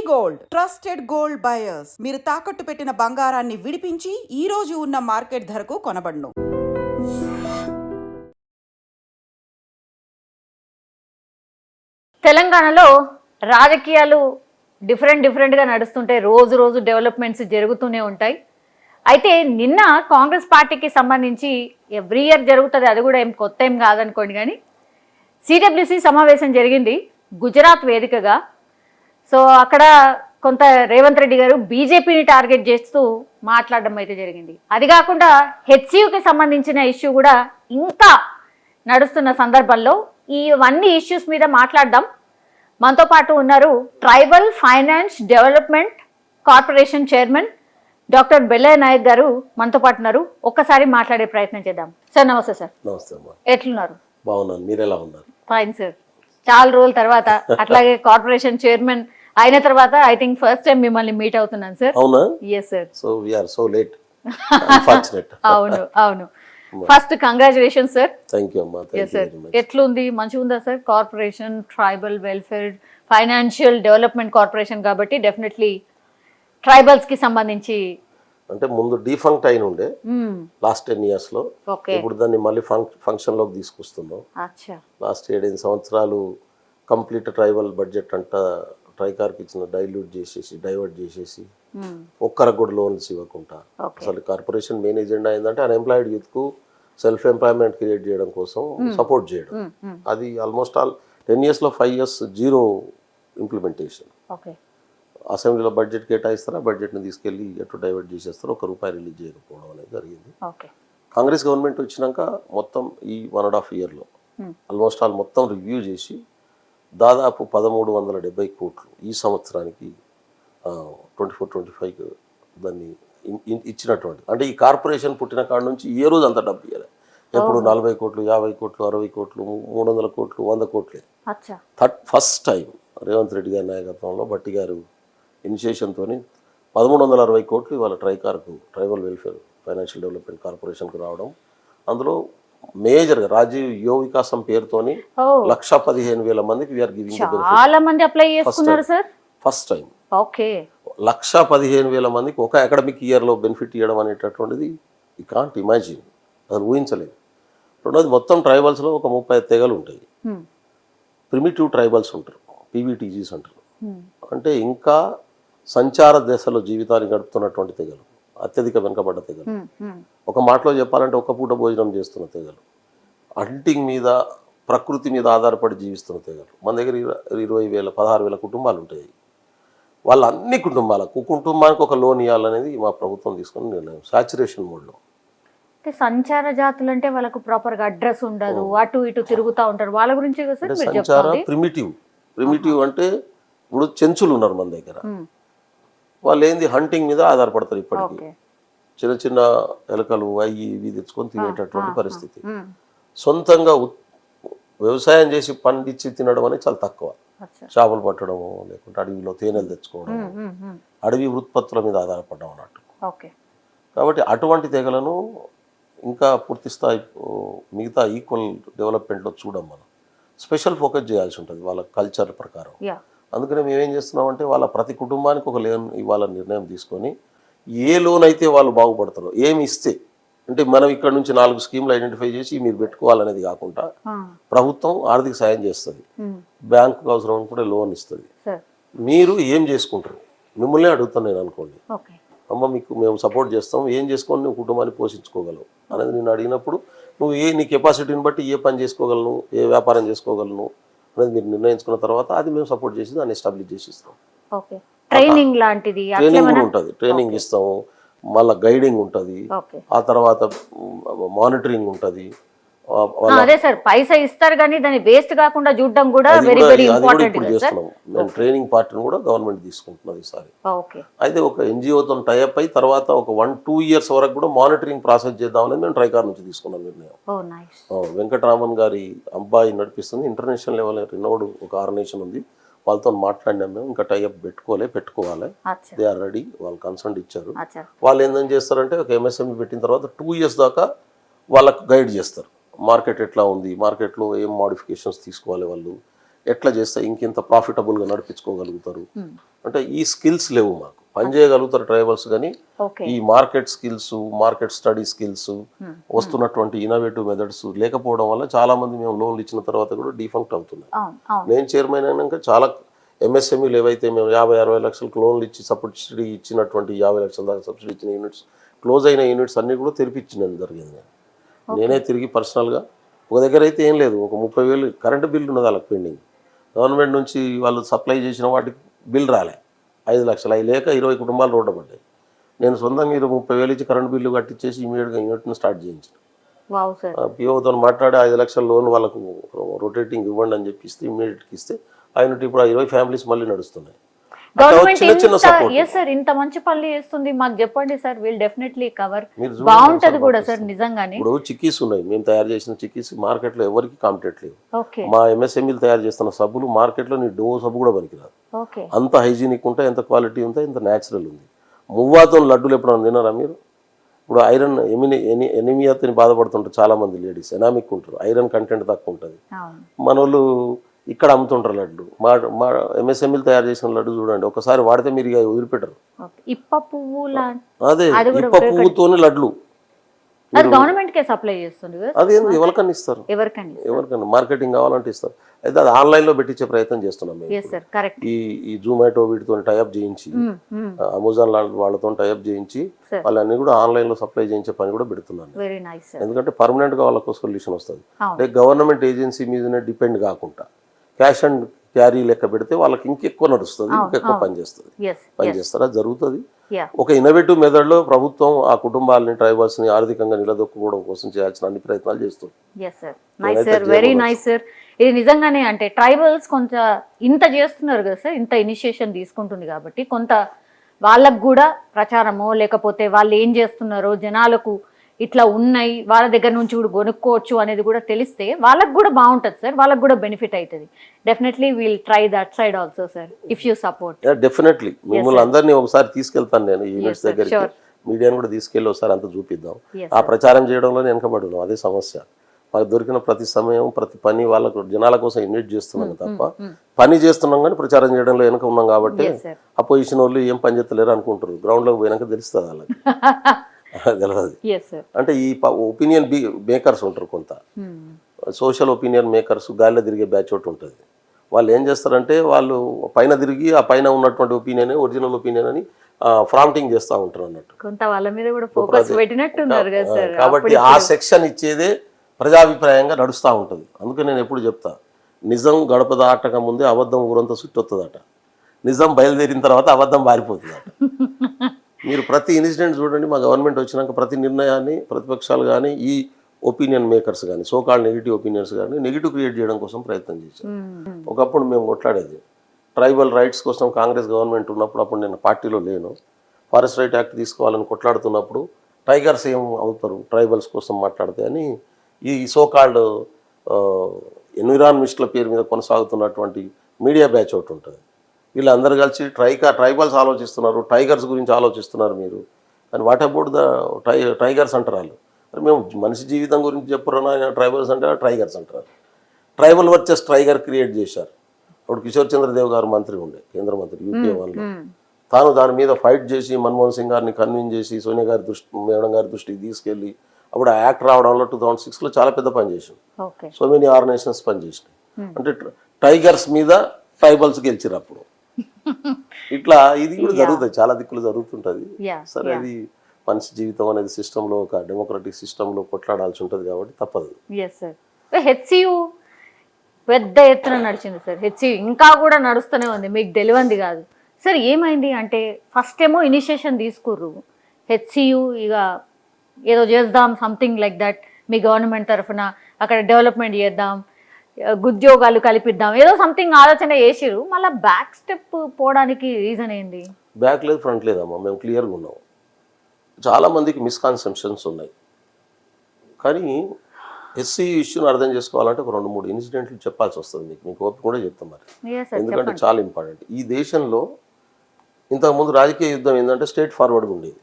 Gold trusted gold buyers మీరు తాకట్టు పెట్టిన బంగారాన్ని విడిపించి ఈ రోజు ఉన్న మార్కెట్ ధరకు కొనబడును. తెలంగాణలో రాజకీయాలు డిఫరెంట్గా నడుస్తుంటాయి. రోజు రోజు డెవలప్మెంట్స్ జరుగుతూనే ఉంటాయి. అయితే నిన్న కాంగ్రెస్ పార్టీకి సంబంధించి ఎవ్రీ ఇయర్ జరుగుతుంది, అది కూడా ఏం కొత్త ఏం కాదనుకోండి, కానీ సిడబ్ల్యూసి సమావేశం జరిగింది గుజరాత్ వేదికగా. సో అక్కడ కొంత రేవంత్ రెడ్డి గారు బీజేపీని టార్గెట్ చేస్తూ మాట్లాడడం అయితే జరిగింది. అది కాకుండా హెచ్సియుకి సంబంధించిన ఇష్యూ కూడా ఇంకా నడుస్తున్న సందర్భంలో ఇవన్నీ ఇష్యూస్ మీద మాట్లాడదాం. మనతో పాటు ఉన్నారు tribal finance development corporation chairman doctor Bellaiah Naik గారు మనతో పాటు ఉన్నారు. ఒక్కసారి మాట్లాడే ప్రయత్నం చేద్దాం. సార్ నమస్తే. సార్ నమస్తే. ఎట్లున్నారు? బాగున్నాను, మీరు ఎలా ఉన్నారు? Fine sir. చాలా రోజుల తర్వాత అట్లాగే కార్పొరేషన్ చైర్మన్ అయిన తర్వాత ఐ థింక్ ఫస్ట్ టైం మిమ్మల్ని మీట్ అవుతున్నాను సార్. అవునా? Yes sir. So we are so late. Unfortunate. అవును. First congratulations sir. థాంక్యూ అమ్మా. Thank you very much. ఎట్లుంది? మంచిగా ఉందా సార్? Corporation tribal welfare financial development corporation కాబట్టి డెఫినెట్లీ ట్రైబల్స్ కి సంబంధించి అంటే ముందు డిఫంక్ట్ అయిన ఉండే లాస్ట్ 10 years లో. ఇప్పుడు దాన్ని మళ్ళీ ఫంక్షన్ లోకి తీసుకొస్తున్నాం. లాస్ట్ 7 సంవత్సరాలు కంప్లీట్ ట్రైబల్ బడ్జెట్ అంతా ట్రైకార్కి ఇచ్చిన డైవర్ట్ చేసేసి ఒక్కరికి కూడా లోన్స్ ఇవ్వకుండా అసలు కార్పొరేషన్ మెయిన్ ఎజెండా ఏంటంటే అన్ఎంప్లాయిడ్ యూత్ కు సెల్ఫ్ ఎంప్లాయ్మెంట్ క్రియేట్ చేయడం కోసం సపోర్ట్ చేయడం. అది ఆల్మోస్ట్ ఆల్ 10 years లో 5 years జీరో ఇంప్లిమెంటేషన్. అసెంబ్లీలో బడ్జెట్ కేటాయిస్తారా, బడ్జెట్ని తీసుకెళ్ళి ఎటు డైవర్ట్ చేసేస్తారు, ₹1 రిలీజ్ చేయకపోవడం అనేది జరిగింది. కాంగ్రెస్ గవర్నమెంట్ వచ్చినాక మొత్తం ఈ 1.5 yearలో ఆల్మోస్ట్ ఆల్ మొత్తం రివ్యూ చేసి దాదాపు 1370 కోట్లు ఈ సంవత్సరానికి 24-25 దాన్ని ఇచ్చినటువంటి. అంటే ఈ కార్పొరేషన్ పుట్టిన కాడ నుంచి ఏ రోజు అంత డబ్బు ఇవ్వాలి. ఎప్పుడు 40 కోట్లు, 50 కోట్లు, 60 కోట్లు, 300 కోట్లు, 100 కోట్లే. ఫస్ట్ టైం రేవంత్ రెడ్డి గారి నాయకత్వంలో బట్టి గారు ఇనిషియేషన్తో 1360 కోట్లు ఇవాళ ట్రైబల్ వెల్ఫేర్ ఫైనాన్షియల్ డెవలప్మెంట్ కార్పొరేషన్కి రావడం. అందులో మేజర్గా రాజీవ్ యువ వికాసం పేరుతోని 1,15,000 మందికి వీఆర్ గివింగ్. చాలా మంది అప్లై చేసుకున్నారు సార్. ఫస్ట్ టైం 1,15,000 మందికి ఒక అకాడమిక్ ఇయర్లో బెనిఫిట్ ఇవ్వడం అనేటటువంటిది యూ కాంట్ ఇమాజిన్, అసలు ఊహించలేదు. రెండోది మొత్తం ట్రైబల్స్లో ఒక 30 తెగలు ఉంటాయి. ప్రిమిటివ్ ట్రైబల్స్ ఉంటారు, పీవీటీజీస్ అంటారు. అంటే ఇంకా సంచార దశలో జీవితాన్ని గడుపుతున్నటువంటి తెగలు, అత్యధిక వెనుకబడ్డ తెగలు. ఒక మాటలో చెప్పాలంటే ఒక్క పూట భోజనం చేస్తున్న తెగలు, హంటింగ్ మీద ప్రకృతి మీద ఆధారపడి జీవిస్తున్న తెగలు. మన దగ్గర 16,000 కుటుంబాలు ఉంటాయి. వాళ్ళ అన్ని కుటుంబానికి ఒక లోన్ ఇవ్వాలనేది మా ప్రభుత్వం తీసుకున్న నిర్ణయం సాచురేషన్ మోడ్లో. సంచార జాతులు అంటే వాళ్ళకు ప్రాపర్ గా అడ్రస్ ఉండదు, అటు ఇటు తిరుగుతూ ఉంటారు. వాళ్ళ గురించి సంచార ప్రిమిటివ్ అంటే ఇప్పుడు చెంచులు ఉన్నారు మన దగ్గర. వాళ్ళు ఏంది హంటింగ్ మీద ఆధారపడతారు. ఇప్పటికీ చిన్న చిన్న ఎలకలు అవి ఇవి తెచ్చుకొని తినేటటువంటి పరిస్థితి. సొంతంగా వ్యవసాయం చేసి పండించి తినడం అనేది చాలా తక్కువ. చేపలు పట్టడము, లేకుంటే అడవిలో తేనెలు తెచ్చుకోవడం, అడవి ఉత్పత్తుల మీద ఆధారపడడం అన్నట్టు. కాబట్టి అటువంటి తెగలను ఇంకా పూర్తి స్థాయి మిగతా ఈక్వల్ డెవలప్మెంట్లో చూడం, మనం స్పెషల్ ఫోకస్ చేయాల్సి ఉంటుంది వాళ్ళ కల్చర్ ప్రకారం. అందుకనే మేమేం చేస్తున్నామంటే వాళ్ళ ప్రతి కుటుంబానికి ఒక లోన్ ఇవ్వాలని నిర్ణయం తీసుకొని ఏ లోన్ అయితే వాళ్ళు బాగుపడతారో, ఏమి ఇస్తే అంటే మనం ఇక్కడ నుంచి 4 స్కీమ్లు ఐడెంటిఫై చేసి మీరు పెట్టుకోవాలనేది కాకుండా ప్రభుత్వం ఆర్థిక సాయం చేస్తుంది, బ్యాంకు అవసరం కూడా లోన్ ఇస్తుంది. మీరు ఏం చేసుకుంటారు, మిమ్మల్ని అడుగుతాను నేను అనుకోండి, అమ్మ మీకు మేము సపోర్ట్ చేస్తాం, ఏం చేసుకొని నువ్వు కుటుంబాన్ని పోషించుకోగలవు అనేది నేను అడిగినప్పుడు నువ్వు నీ కెపాసిటీని బట్టి ఏ పని చేసుకోగలను, ఏ వ్యాపారం చేసుకోగలను అనేది మీరు నిర్ణయించుకున్న తర్వాత అది మేము సపోర్ట్ చేసి దాన్ని ఎస్టాబ్లిష్ చేసి ఇస్తాం. ట్రైనింగ్ లాంటిది ఉంటుంది, ట్రైనింగ్ ఇస్తాము, మళ్ళీ గైడింగ్ ఉంటుంది, ఆ తర్వాత మానిటరింగ్ ఉంటుంది. అదే సార్, పైసా ఇస్తారు కానీ దాన్ని వేస్ట్ కాకుండా చూడడం కూడా వెరీ వెరీ ఇంపార్టెంట్. మేము ట్రైనింగ్ పార్ట్ని కూడా గవర్నమెంట్ తీసుకుంటున్నది ఈసారి. అయితే ఒక ఎన్జిఓతో టైఅప్ అయి తర్వాత ఒక 1-2 years వరకు కూడా మానిటరింగ్ ప్రాసెస్ చేద్దామని మేము ట్రైకార్ నుంచి తీసుకున్నాం నిర్ణయం. వెంకటరామన్ గారి అబ్బాయి నడిపిస్తుంది, ఇంటర్నేషనల్ లెవెల్ రినోవ్డ్ ఒక ఆర్గనైజేషన్ ఉంది, వాళ్ళతో మాట్లాడినాం మేము. ఇంకా టైఅప్ పెట్టుకోవాలి, దే ఆర్ రెడీ, వాళ్ళు కన్సల్ట్ ఇచ్చారు. వాళ్ళు ఏందని చేస్తారంటే ఒక ఎంఎస్ఎంఈ పెట్టిన తర్వాత 2 years దాకా వాళ్ళకు గైడ్ చేస్తారు. మార్కెట్ ఎట్లా ఉంది, మార్కెట్లో ఏం మోడిఫికేషన్స్ తీసుకోవాలి, వాళ్ళు ఎట్లా చేస్తే ఇంకింత ప్రాఫిటబుల్గా నడిపించుకోగలుగుతారు. అంటే ఈ స్కిల్స్ లేవు మాకు. పని చేయగలుగుతారు ట్రైబల్స్ కానీ ఓకే ఈ market skills, market study skills, వస్తున్నటువంటి ఇన్నోవేటివ్ మెథడ్స్ లేకపోవడం వల్ల చాలా మంది మేము లోన్లు ఇచ్చిన తర్వాత కూడా డిఫంక్ట్ అవుతున్నాయి. అవును అవును నేను చైర్మన్ అయినాక చాలా ఎంఎస్ఎంఈలు ఏవైతే మేము 50-60 లక్షలకు లోన్లు ఇచ్చి సబ్సిడీ ఇచ్చినటువంటి 50 లక్షల దాకా సబ్సిడీ ఇచ్చిన యూనిట్స్, క్లోజ్ అయిన యూనిట్స్ అన్నీ కూడా తెరిపించడం జరిగింది. నేనే తిరిగి పర్సనల్గా ఒక దగ్గర అయితే ఏం లేదు, ఒక 30,000 కరెంటు బిల్లు ఉన్నది వాళ్ళకి పెండింగ్. గవర్నమెంట్ నుంచి వాళ్ళు సప్లై చేసిన వాటికి బిల్ రాలే 5 లక్షలు. అవి లేక 20 కుటుంబాలు రోడ్డు పడ్డాయి. నేను సొంతంగా 30,000 ఇచ్చి కరెంటు బిల్లు కట్టించేసి ఇమీడియట్గా యూనిట్ని స్టార్ట్ చేయించాను. వావ్ సార్ పిఓతో మాట్లాడి 5 లక్షల లోన్ వాళ్ళకు రొటేటింగ్ ఇవ్వండి అని చెప్పి ఇస్తే ఇమీడియట్కి ఇస్తే ఆ యూనిట్ ఇప్పుడు 20 ఫ్యామిలీస్ మళ్ళీ నడుస్తున్నాయి. గవర్నమెంట్ చిన్న చిన్న సపోర్ట్. ఎస్ సార్ ఇంత మంచి పనులు చేస్తుంది, మాకు చెప్పండి సార్, విల్ డెఫినెట్లీ కవర్. మీరు చూడండి బాగుంటది కూడా సార్ నిజంగానే. ఇప్పుడు చిక్కీస్ ఉన్నాయి, మేము తయారు చేసిన చిక్కీస్ మార్కెట్లో ఎవరికి కాంపిటేట్ లేవు. ఓకే మా ఎంఎస్ఎంఈలు తయారు చేస్తున్న సబ్బులు మార్కెట్లో నీ డో సబ్బు కూడా పనికిరాదు. ఓకే అంత హైజీనిక్ ఉంటాయి, ఎంత క్వాలిటీ ఉంటాయి, ఎంత న్యాచురల్ ఉంది. మువ్వాతో లడ్డూలు ఎప్పుడైనా తిన్నారా మీరు? ఇప్పుడు ఐరన్ ఎనిమియాతో బాధపడుతుంటారు చాలా మంది లేడీస్, ఎనామిక్ ఉంటారు, ఐరన్ కంటెంట్ తక్కువ ఉంటుంది. అవును మన వాళ్ళు ఇక్కడ అమ్ముతుంటారు లడ్డు. మా ఎంఎస్ఎంఈలు తయారు చేసిన లడ్డు చూడండి, ఒకసారి వాడితే మీరు ఇక వదిలిపెట్టరు. ఓకే ఇప్ప పువ్వులా అదే ఇప్ప పువ్వుతోని లడ్లు అది గవర్నమెంట్ కే సప్లై చేస్తుంది కదా, అదేంది ఎవరికన్నా ఇస్తారు, ఎవరికన్నా మార్కెటింగ్ కావాలంటే ఇస్తారు. అయితే అది ఆన్లైన్లో పెట్టించే ప్రయత్నం చేస్తున్నాం మేము. Yes sir correct. ఈ జొమాటో వీటితో టైఅప్ చేయించి, అమెజాన్ లాంటి వాళ్ళతో టైఅప్ చేయించి వాళ్ళన్నీ కూడా ఆన్లైన్లో సప్లై చేయించే పని కూడా పెడుతున్నాను. Very nice sir. ఎందుకంటే పర్మనెంట్గా వాళ్ళకు సొల్యూషన్ వస్తుంది. అవును. అంటే గవర్నమెంట్ ఏజెన్సీ మీదనే డిపెండ్ కాకుండా క్యాష్ అండ్ క్యారీ లెక్క పెడితే వాళ్ళకి ఇంకెక్కువ నడుస్తుంది, ఇంకెక్కువ పనిచేస్తుంది, పనిచేస్తారు. అది జరుగుతుంది. ఒక ఇన్నోవేటివ్ మెథడ్లో ప్రభుత్వం ఆ కుటుంబాలని, ట్రైబల్స్ని ఆర్థికంగా నిలదొక్కుకోవడం కోసం చేయాల్సిన అన్ని ప్రయత్నాలు చేస్తుంది. Nice sir, very nice sir. ఇది నిజంగానే అంటే ట్రైబల్స్ కొంత ఇంత చేస్తున్నారు కదా సార్, ఇంత ఇనిషియేషన్ తీసుకుంటుంది కాబట్టి కొంత వాళ్ళకు కూడా ప్రచారమో లేకపోతే వాళ్ళు ఏం చేస్తున్నారో జనాలకు ఇట్లా ఉన్నాయి వాళ్ళ దగ్గర నుంచి కూడా కొనుక్కోవచ్చు అనేది కూడా తెలిస్తే వాళ్ళకు కూడా బాగుంటుంది సార్, వాళ్ళకు కూడా బెనిఫిట్ అవుతుంది. Definitely we'll try that side also sir if you support. Definitely మిమ్మల్ని అందరినీ ఒకసారి తీసుకెళ్తాను నేను యూనిట్స్ దగ్గరికి, మీడియాని కూడా తీసుకెళ్ళి ఒకసారి అంతా చూపిద్దాం. ఆ ప్రచారం చేయడంలో వెనకబడి ఉన్నాం, అదే సమస్య. మాకు దొరికిన ప్రతి సమయం ప్రతి పని వాళ్ళకు జనాల కోసం ఇన్వైట్ చేస్తున్నాం తప్ప పని చేస్తున్నాం కానీ ప్రచారం చేయడంలో వెనక ఉన్నాం. కాబట్టి అపోజిషన్ వాళ్ళు ఏం పని చేస్తలేరు అనుకుంటారు, గ్రౌండ్లోకి పోయినాక తెలుస్తుంది వాళ్ళకి తెలియదు. అంటే ఈ ఒపీనియన్ మేకర్స్ ఉంటారు, కొంత సోషల్ ఒపీనియన్ మేకర్స్ గాలిలో తిరిగే బ్యాచ్ ఒకటి ఉంటుంది. వాళ్ళు ఏం చేస్తారంటే వాళ్ళు పైన తిరిగి ఆ పైన ఉన్నటువంటి ఒపీనియన్ ఒరిజినల్ ఒపీనియన్ అని ప్రాంప్టింగ్ చేస్తూ ఉంటారు అన్నట్టు. కాబట్టి ఆ సెక్షన్ ఇచ్చేదే ప్రజాభిప్రాయంగా నడుస్తూ ఉంటుంది. అందుకే నేను ఎప్పుడు చెప్తా, నిజం గడప దాటక ముందే అబద్ధం ఊరంతా చుట్టొస్తుందట, నిజం బయలుదేరిన తర్వాత అబద్ధం పారిపోతుందట. మీరు ప్రతి ఇన్సిడెంట్ చూడండి, మా గవర్నమెంట్ వచ్చినాక ప్రతి నిర్ణయాన్ని ప్రతిపక్షాలు కానీ ఈ ఒపీనియన్ మేకర్స్ కానీ సోకాల్డ్ నెగిటివ్ ఒపీనియన్స్ కానీ నెగిటివ్ క్రియేట్ చేయడం కోసం ప్రయత్నం చేశారు. ఒకప్పుడు మేము కొట్లాడేది ట్రైబల్ రైట్స్ కోసం, కాంగ్రెస్ గవర్నమెంట్ ఉన్నప్పుడు, అప్పుడు నేను పార్టీలో లేను, ఫారెస్ట్ రైట్ యాక్ట్ తీసుకోవాలని కొట్లాడుతున్నప్పుడు టైగర్స్ ఏం అవుతారు ట్రైబల్స్ కోసం మాట్లాడితే అని ఈ సోకాల్డ్ ఎన్విరాన్మిస్టుల పేరు మీద కొనసాగుతున్నటువంటి మీడియా బ్యాచ్ ఒకటి ఉంటుంది. వీళ్ళందరూ కలిసి ట్రైబల్స్ ఆలోచిస్తున్నారు, టైగర్స్ గురించి ఆలోచిస్తున్నారు మీరు అని. వాట్ అబౌట్ ద టైగర్స్ అంటారు వాళ్ళు. మేము మనిషి జీవితం గురించి చెప్పరు, ట్రైబల్స్ అంటే టైగర్స్ అంటారు. ట్రైబల్ వర్సెస్ టైగర్ క్రియేట్ చేశారు. అప్పుడు కిషోర్ చంద్రదేవ్ గారు మంత్రి ఉండే, కేంద్ర మంత్రి యూపీఏ వన్లో. తాను దాని మీద ఫైట్ చేసి మన్మోహన్ సింగ్ గారిని కన్విన్స్ చేసి సోనియా గారి మేడం గారి దృష్టికి తీసుకెళ్ళి అప్పుడు ఆ యాక్ట్ రావడంలో 2006లో చాలా పెద్ద పని చేసాం. సో మెనీ ఆర్గనైజేషన్స్ పనిచేసినాయి. అంటే టైగర్స్ మీద ట్రైబల్స్ గెలిచిరు అప్పుడు. ఇట్లా ఇది కూడా జరుగుతుంది, చాలా దిక్కులు జరుగుతుంటుంది. సరే, అది మనిషి జీవితం అనేది సిస్టంలో, ఒక డెమోక్రటిక్ సిస్టంలో కొట్లాడాల్సి ఉంటుంది కాబట్టి తప్పదు. హెచ్సియు పెద్ద ఎత్తున నడిచింది సార్, హెచ్సియు ఇంకా కూడా నడుస్తూనే ఉంది, మీకు తెలియంది కాదు సార్. ఏమైంది అంటే ఫస్ట్ ఏమో ఇనిషియేషన్ తీసుకుర్రు, హెచ్సియు ఇక ఏదో చేద్దాం something like that, me government తరఫున అక్కడ డెవలప్మెంట్ చేద్దాం, ఉద్యోగాలు కల్పిద్దాం, ఏదో సంథింగ్ ఆలోచన చేసిరు. మళ్ళీ బ్యాక్ స్టెప్ పోవడానికి రీజన్ ఏంటి? బ్యాక్ లేదు, ఫ్రంట్ లేదమ్మా, మేము క్లియర్గా ఉన్నాం. చాలామందికి మిస్కాన్సెప్షన్స్ ఉన్నాయి, కానీ ఎస్సీ ఇష్యూని అర్థం చేసుకోవాలంటే ఒక 2-3 ఇన్సిడెంట్లు చెప్పాల్సి వస్తుంది. మీకు ఓపిక కూడా చెప్తాం మరి, ఎందుకంటే చాలా ఇంపార్టెంట్. ఈ దేశంలో ఇంతకుముందు రాజకీయ యుద్ధం ఏంటంటే స్ట్రేట్ ఫార్వర్డ్గా ఉండేది.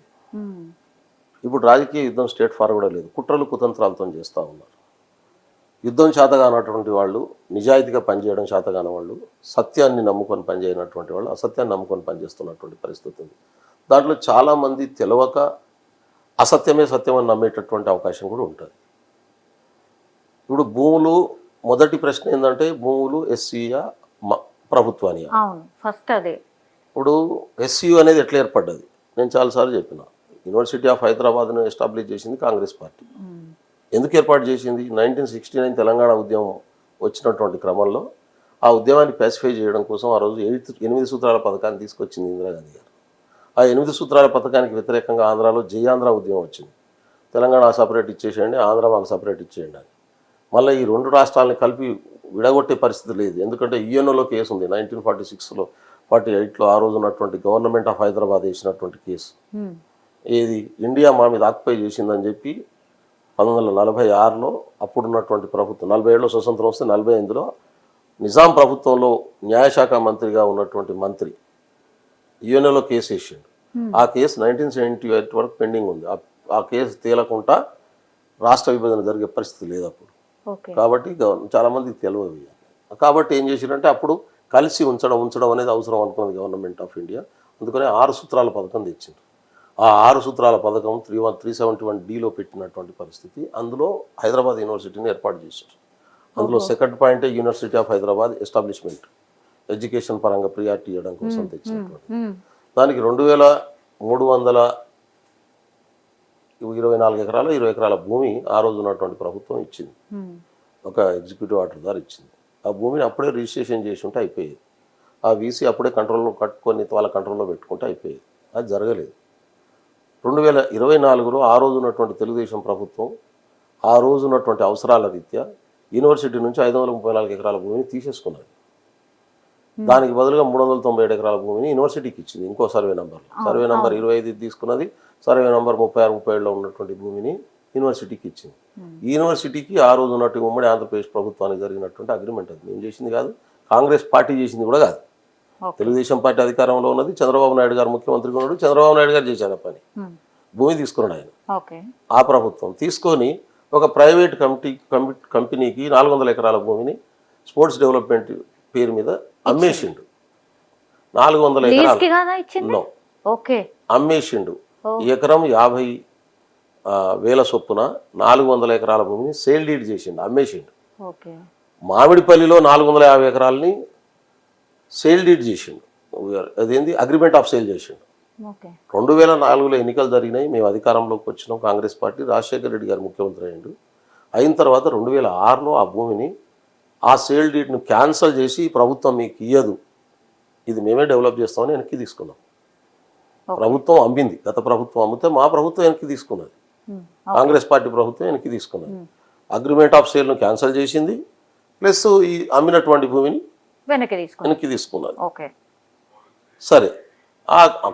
ఇప్పుడు రాజకీయ యుద్ధం స్ట్రేట్ ఫార్వర్డ్ లేదు, కుట్రలు కుతంత్రాలతో చేస్తూ ఉన్నారు. యుద్ధం చేతగానటువంటి వాళ్ళు, నిజాయితీగా పనిచేయడం చేతగాని వాళ్ళు, సత్యాన్ని నమ్ముకొని పనిచేయనటువంటి వాళ్ళు అసత్యాన్ని నమ్ముకొని పనిచేస్తున్నటువంటి పరిస్థితి ఉంది. దాంట్లో చాలామంది తెలవక అసత్యమే సత్యం అని నమ్మేటటువంటి అవకాశం కూడా ఉంటుంది. ఇప్పుడు భూములు, మొదటి ప్రశ్న ఏంటంటే భూములు ఎస్సీయా ప్రభుత్వానియా? అవును, ఫస్ట్ అదే. ఇప్పుడు ఎస్సీయూ అనేది ఎట్లా ఏర్పడ్డది నేను చాలాసార్లు చెప్పిన. యూనివర్సిటీ ఆఫ్ హైదరాబాద్ను ఎస్టాబ్లిష్ చేసింది కాంగ్రెస్ పార్టీ. ఎందుకు ఏర్పాటు చేసింది? 1969 తెలంగాణ ఉద్యమం వచ్చినటువంటి క్రమంలో ఆ ఉద్యమాన్ని పాసిఫై చేయడం కోసం ఆ రోజు 8 సూత్రాల పథకాన్ని తీసుకొచ్చింది ఇందిరాగాంధీ గారు. ఆ 8 సూత్రాల పథకానికి వ్యతిరేకంగా ఆంధ్రాలో జయాంధ్ర ఉద్యమం వచ్చింది. తెలంగాణ సపరేట్ ఇచ్చేసేయండి, ఆంధ్ర మాకు సపరేట్ ఇచ్చేయండి అని. మళ్ళీ ఈ రెండు రాష్ట్రాలని కలిపి విడగొట్టే పరిస్థితి లేదు. ఎందుకంటే యుఎన్ఓలో కేసు ఉంది 1946లో 48లో ఆ రోజు ఉన్నటువంటి గవర్నమెంట్ ఆఫ్ హైదరాబాద్ వేసినటువంటి కేసు. ఏది ఇండియా మా మీద ఆక్యుపై చేసిందని చెప్పి 1946లో అప్పుడున్నటువంటి ప్రభుత్వం, 47లో స్వతంత్రం వస్తే 48లో నిజాం ప్రభుత్వంలో న్యాయశాఖ మంత్రిగా ఉన్నటువంటి మంత్రి యుఎన్ఓలో కేసు వేసిండు. ఆ కేసు 1978 వరకు పెండింగ్ ఉంది. ఆ కేసు తేలకుండా రాష్ట్ర విభజన జరిగే పరిస్థితి లేదు అప్పుడు. కాబట్టి చాలామందికి తెలియదు. కాబట్టి ఏం చేసిరంటే అప్పుడు కలిసి ఉంచడం అనేది అవసరం అనుకున్నది గవర్నమెంట్ ఆఫ్ ఇండియా. అందుకనే 6 సూత్రాల పథకం తెచ్చింది. ఆ 6 సూత్రాల పథకం 371Dలో పెట్టినటువంటి పరిస్థితి. అందులో హైదరాబాద్ యూనివర్సిటీని ఏర్పాటు చేశారు. అందులో సెకండ్ పాయింటే university of Hyderabad establishment, education పరంగా ప్రియారిటీ ఇవ్వడం కోసం తెచ్చినటువంటి దానికి 2324 ఎకరాలు 20 ఎకరాల భూమి ఆ రోజు ఉన్నటువంటి ప్రభుత్వం ఇచ్చింది. ఒక ఎగ్జిక్యూటివ్ ఆర్డర్ ద్వారా ఇచ్చింది. ఆ భూమిని అప్పుడే రిజిస్ట్రేషన్ చేసి ఉంటే అయిపోయేది. ఆ వీసీ అప్పుడే కంట్రోల్లో కట్టుకొని వాళ్ళ కంట్రోల్లో పెట్టుకుంటే అయిపోయేది. అది జరగలేదు. 2024లో ఆ రోజు ఉన్నటువంటి తెలుగుదేశం ప్రభుత్వం ఆ రోజు ఉన్నటువంటి అవసరాల రీత్యా యూనివర్సిటీ నుంచి 534 ఎకరాల భూమిని తీసేసుకున్నది. దానికి బదులుగా 397 ఎకరాల భూమిని యూనివర్సిటీకి ఇచ్చింది. ఇంకో సర్వే నెంబర్ 25 తీసుకున్నది. సర్వే నెంబర్ 36-37లో ఉన్నటువంటి భూమిని యూనివర్సిటీకి ఇచ్చింది. యూనివర్సిటీకి ఆ రోజు ఉన్నటువంటి ఉమ్మడి ఆంధ్రప్రదేశ్ ప్రభుత్వానికి జరిగినటువంటి అగ్రిమెంట్. అది మేము చేసింది కాదు, కాంగ్రెస్ పార్టీ చేసింది కూడా కాదు. తెలుగుదేశం పార్టీ అధికారంలో ఉన్నది, చంద్రబాబు నాయుడు గారు ముఖ్యమంత్రిగా ఉన్నాడు. చంద్రబాబు నాయుడు గారు చేశారు పని. భూమి తీసుకున్నాడు ఆయన. ఆ ప్రభుత్వం తీసుకొని ఒక ప్రైవేట్ కంపెనీకి 400 ఎకరాల భూమిని స్పోర్ట్స్ డెవలప్మెంట్ పేరు మీద అమ్మేసిండు. 400 ఎకరాలు అమ్మేసిండు. ఎకరం 50,000 చొప్పున 400 ఎకరాల భూమిని సేల్ డీడ్ చేసిండు, అమ్మేసిండు. మామిడిపల్లిలో 450 ఎకరాలని సేల్ డీడ్ చేసిండు. అదేంది అగ్రిమెంట్ ఆఫ్ సేల్ చేసిండు. 2004లో ఎన్నికలు జరిగినాయి. మేము అధికారంలోకి వచ్చినాం. కాంగ్రెస్ పార్టీ, రాజశేఖర రెడ్డి గారు ముఖ్యమంత్రి అయ్యిండు. అయిన తర్వాత 2006లో ఆ భూమిని, ఆ సేల్ డీడ్ను క్యాన్సల్ చేసి ప్రభుత్వం మీకు ఇయ్యదు, ఇది మేమే డెవలప్ చేస్తామని వెనక్కి తీసుకున్నాం. ప్రభుత్వం అమ్మింది, గత ప్రభుత్వం అమ్మితే మా ప్రభుత్వం వెనక్కి తీసుకున్నది. కాంగ్రెస్ పార్టీ ప్రభుత్వం వెనక్కి తీసుకున్నది. అగ్రిమెంట్ ఆఫ్ సేల్ను క్యాన్సల్ చేసింది, ప్లస్ ఈ అమ్మినటువంటి భూమిని వెనక్కి తీసుకున్నది. సరే,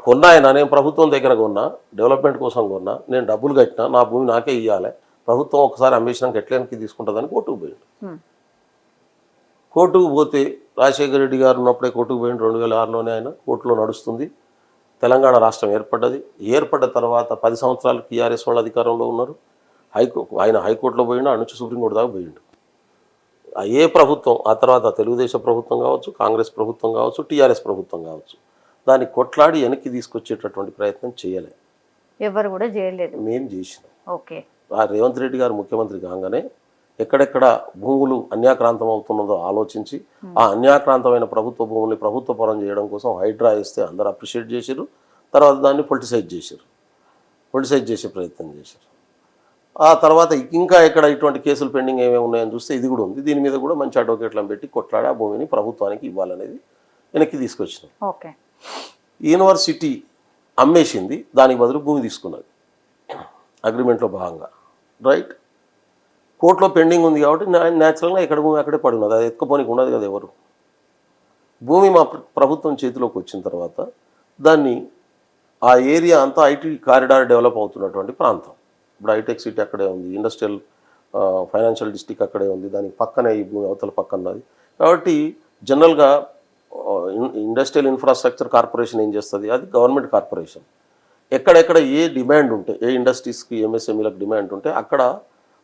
కొన్నా ఆయన, నేను ప్రభుత్వం దగ్గర కొన్నా, డెవలప్మెంట్ కోసం కొన్నా, నేను డబ్బులు కట్టినా, నా భూమి నాకే ఇవ్వాలి, ప్రభుత్వం ఒకసారి అమ్మేసినాక ఎట్లా వెనక్కి తీసుకుంటుందని కోర్టుకు పోయాడు. కోర్టుకు పోతే రాజశేఖర రెడ్డి గారు ఉన్నప్పుడే కోర్టుకు పోయిండు. 2006లోనే ఆయన కోర్టులో నడుస్తుంది. తెలంగాణ రాష్ట్రం ఏర్పడ్డది. ఏర్పడ్డ తర్వాత 10 సంవత్సరాలు టీఆర్ఎస్ వాళ్ళు అధికారంలో ఉన్నారు. ఆయన హైకోర్టులో పోయిండు, అటు నుంచి సుప్రీంకోర్టు దాకా పోయిండు. ఏ ప్రభుత్వం, ఆ తర్వాత తెలుగుదేశం ప్రభుత్వం కావచ్చు, కాంగ్రెస్ ప్రభుత్వం కావచ్చు, టీఆర్ఎస్ ప్రభుత్వం కావచ్చు, దాన్ని కొట్లాడి వెనక్కి తీసుకొచ్చేటటువంటి ప్రయత్నం చేయలే. ఎవరు కూడా చేయలేదు. మేము చేసినాం. రేవంత్ రెడ్డి గారు ముఖ్యమంత్రి కాగానే ఎక్కడెక్కడ భూములు అన్యాక్రాంతం అవుతున్నదో ఆలోచించి ఆ అన్యాక్రాంతమైన ప్రభుత్వ భూముల్ని ప్రభుత్వ పరం చేయడం కోసం హైడ్రా వేస్తే అందరూ అప్రిషియేట్ చేశారు. తర్వాత దాన్ని పొలిటిసైజ్ చేసే ప్రయత్నం చేశారు. ఆ తర్వాత ఇంకా ఎక్కడ ఇటువంటి కేసులు పెండింగ్ ఏమేమి ఉన్నాయని చూస్తే ఇది కూడా ఉంది. దీని మీద కూడా మంచి అడ్వకేట్లను పెట్టి కొట్లాడి ఆ భూమిని ప్రభుత్వానికి ఇవ్వాలనేది వెనక్కి తీసుకొచ్చినాం. యూనివర్సిటీ అమ్మేసింది, దానికి బదులు భూమి తీసుకున్నది అగ్రిమెంట్లో భాగంగా. రైట్, కోర్టులో పెండింగ్ ఉంది కాబట్టి న్యాచురల్గా ఎక్కడ భూమి అక్కడే పడి ఉన్నది. అది ఎత్తుకపోనికి ఉండదు కదా ఎవరు. భూమి మా ప్రభుత్వం చేతిలోకి వచ్చిన తర్వాత దాన్ని, ఆ ఏరియా అంతా ఐటీ కారిడార్ డెవలప్ అవుతున్నటువంటి ప్రాంతం. ఇప్పుడు హైటెక్ సిటీ అక్కడే ఉంది, ఇండస్ట్రియల్ ఫైనాన్షియల్ డిస్ట్రిక్ట్ అక్కడే ఉంది, దానికి పక్కనే ఈ భూమి అవతల పక్కన ఉన్నది. కాబట్టి జనరల్గా ఇండస్ట్రియల్ ఇన్ఫ్రాస్ట్రక్చర్ కార్పొరేషన్ ఏం చేస్తుంది, అది గవర్నమెంట్ కార్పొరేషన్. ఎక్కడెక్కడ ఏ డిమాండ్ ఉంటే, ఏ ఇండస్ట్రీస్కి ఎంఎస్ఎంఈలకు డిమాండ్ ఉంటే అక్కడ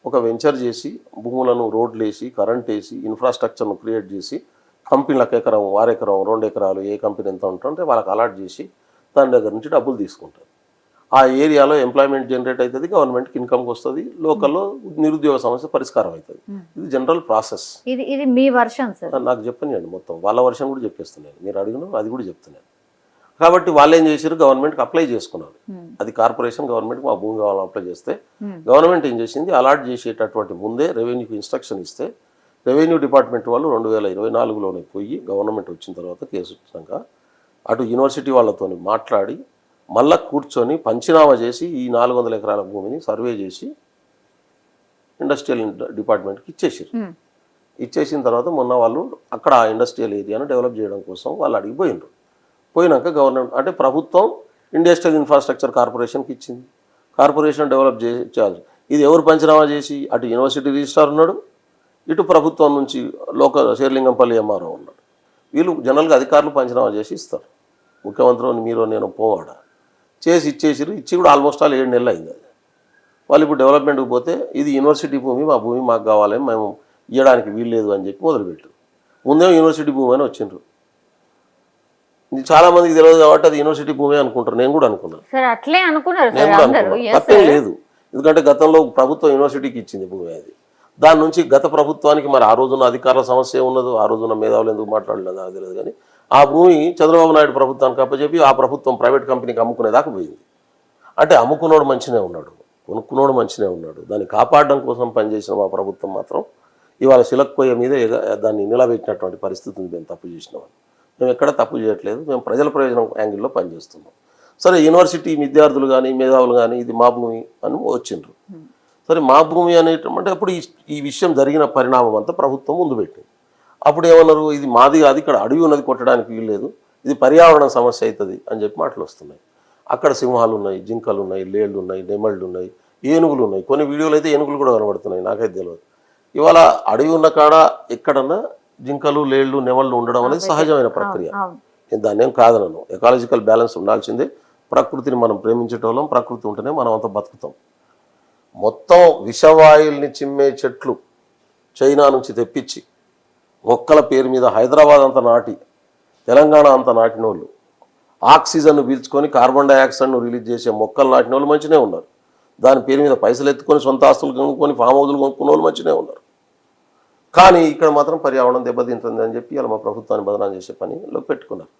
ఒక వెంచర్ చేసి భూములను రోడ్లు వేసి కరెంట్ వేసి ఇన్ఫ్రాస్ట్రక్చర్ను క్రియేట్ చేసి కంపెనీలకు ఎకరం 1 ఎకరం 2 ఎకరాలు ఏ కంపెనీ ఎంత ఉంటుంటే వాళ్ళకి అలాట్ చేసి దాని దగ్గర నుంచి డబ్బులు తీసుకుంటారు. ఆ ఏరియాలో ఎంప్లాయ్మెంట్ జనరేట్ అవుతుంది, గవర్నమెంట్కి ఇన్కమ్కి వస్తుంది, లోకల్లో నిరుద్యోగ సమస్య పరిష్కారం అవుతుంది. ఇది జనరల్ ప్రాసెస్. ఇది మీ వర్షన్ సార్. నాకు చెప్పనియండి మొత్తం వాళ్ళ వర్షన్ కూడా చెప్పేస్తున్నాను. మీరు అడిగిన అది కూడా చెప్తున్నాను. కాబట్టి వాళ్ళు ఏం చేశారు, గవర్నమెంట్కి అప్లై చేసుకున్నారు. అది కార్పొరేషన్ గవర్నమెంట్కి మా భూమి కావాలని అప్లై చేస్తే గవర్నమెంట్ ఏం చేసింది, అలాట్ చేసేటటువంటి ముందే రెవెన్యూకి ఇన్స్ట్రక్షన్ ఇస్తే రెవెన్యూ డిపార్ట్మెంట్ వాళ్ళు 2024లోనే పోయి గవర్నమెంట్ వచ్చిన తర్వాత కేసు వచ్చినాక అటు యూనివర్సిటీ వాళ్ళతో మాట్లాడి మళ్ళా కూర్చొని పంచనామా చేసి ఈ 400 ఎకరాల భూమిని సర్వే చేసి ఇండస్ట్రియల్ డిపార్ట్మెంట్కి ఇచ్చేసారు. ఇచ్చేసిన తర్వాత మొన్న వాళ్ళు అక్కడ ఆ ఇండస్ట్రియల్ ఏరియాను డెవలప్ చేయడం కోసం వాళ్ళు అడిగి పోయినాక గవర్నమెంట్ అంటే ప్రభుత్వం ఇండస్ట్రియల్ ఇన్ఫ్రాస్ట్రక్చర్ కార్పొరేషన్కి ఇచ్చింది. కార్పొరేషన్ డెవలప్ చేయాలి. ఇది ఎవరు పంచనామా చేసి, అటు యూనివర్సిటీ రిజిస్ట్రార్ ఉన్నాడు, ఇటు ప్రభుత్వం నుంచి లోకల్ శేర్లింగంపల్లి ఎంఆర్ఓ ఉన్నాడు. వీళ్ళు జనరల్గా అధికారులు పంచనామా చేసి ఇస్తారు. ముఖ్యమంత్రి మీరు నేను పోవాడ చేసి ఇచ్చేసారు. ఇచ్చి కూడా ఆల్మోస్ట్ 7 నెలలు అయింది. అది వాళ్ళు ఇప్పుడు డెవలప్మెంట్కి పోతే ఇది యూనివర్సిటీ భూమి, మా భూమి మాకు కావాలి, మేము ఇవ్వడానికి వీల్లేదు అని చెప్పి మొదలుపెట్టారు. ముందేమో యూనివర్సిటీ భూమి అని వచ్చిండ్రు. ఇది చాలా మందికి తెలియదు కాబట్టి అది యూనివర్సిటీ భూమి అనుకుంటారు. నేను కూడా అనుకున్నాను. తప్పేం లేదు. ఎందుకంటే గతంలో ప్రభుత్వం యూనివర్సిటీకి ఇచ్చింది భూమి. అది దాని నుంచి గత ప్రభుత్వానికి మరి ఆ రోజున అధికారుల సమస్య ఉన్నదో, ఆ రోజున మేధావులు ఎందుకు మాట్లాడలేదు నాకు తెలియదు. కానీ ఆ భూమి చంద్రబాబు నాయుడు ప్రభుత్వానికి అప్పచెప్పి ఆ ప్రభుత్వం ప్రైవేట్ కంపెనీకి అమ్ముకునేదాకా పోయింది. అంటే అమ్ముకున్నోడు మంచినే ఉన్నాడు, కొనుక్కున్నోడు మంచినే ఉన్నాడు. దాన్ని కాపాడడం కోసం పనిచేసిన మా ప్రభుత్వం మాత్రం ఇవాళ శిలక్కొయ్య మీద దాన్ని నిలబెట్టినటువంటి పరిస్థితి ఉంది. మేము తప్పు చేసినామని మేము ఎక్కడ తప్పు చేయట్లేదు. మేము ప్రజల ప్రయోజనం యాంగిల్లో పనిచేస్తున్నాం. సరే, యూనివర్సిటీ విద్యార్థులు కానీ మేధావులు కానీ ఇది మా భూమి అని వచ్చిండ్రు. సరే, మా భూమి అనేటంటే అప్పుడు ఈ విషయం జరిగిన పరిణామం అంతా ప్రభుత్వం ముందు పెట్టింది. అప్పుడు ఏమన్నారు, ఇది మాది కాదు, ఇక్కడ అడవి ఉన్నది, కొట్టడానికి వీల్లేదు, ఇది పర్యావరణ సమస్య అవుతుంది అని చెప్పి మాటలు వస్తున్నాయి. అక్కడ సింహాలు ఉన్నాయి, జింకలు ఉన్నాయి, లేళ్ళు ఉన్నాయి, నెమళ్ళు ఉన్నాయి, ఏనుగులు ఉన్నాయి. కొన్ని వీడియోలు అయితే ఏనుగులు కూడా కనబడుతున్నాయి, నాకైతే తెలియదు. ఇవాళ అడవి ఉన్న కాడ ఎక్కడన్నా జింకలు లేళ్ళు నెమళ్ళు ఉండడం అనేది సహజమైన ప్రక్రియ. దాన్ని ఏం కాదనను. ఎకాలజికల్ బ్యాలెన్స్ ఉండాల్సిందే. ప్రకృతిని మనం ప్రేమించేటోళ్ళం, ప్రకృతి ఉంటేనే మనం అంతా బతుకుతాం. మొత్తం విషవాయుల్ని చిమ్మే చెట్లు చైనా నుంచి తెప్పించి మొక్కల పేరు మీద హైదరాబాద్ అంతా నాటి, తెలంగాణ అంతా నాటిన వాళ్ళు, ఆక్సిజన్ను పీల్చుకొని కార్బన్ డైఆక్సైడ్ను రిలీజ్ చేసే మొక్కలు నాటిన వాళ్ళు మంచినే ఉన్నారు. దాని పేరు మీద పైసలు ఎత్తుకొని సొంత ఆస్తులు కొనుక్కొని ఫామ్ హౌజులు కొనుక్కున్న వాళ్ళు మంచినే ఉన్నారు. కానీ ఇక్కడ మాత్రం పర్యావరణం దెబ్బతింటుంది అని చెప్పి ఇలా మా ప్రభుత్వాన్ని బదనాం చేసే పనిలో పెట్టుకున్నారు.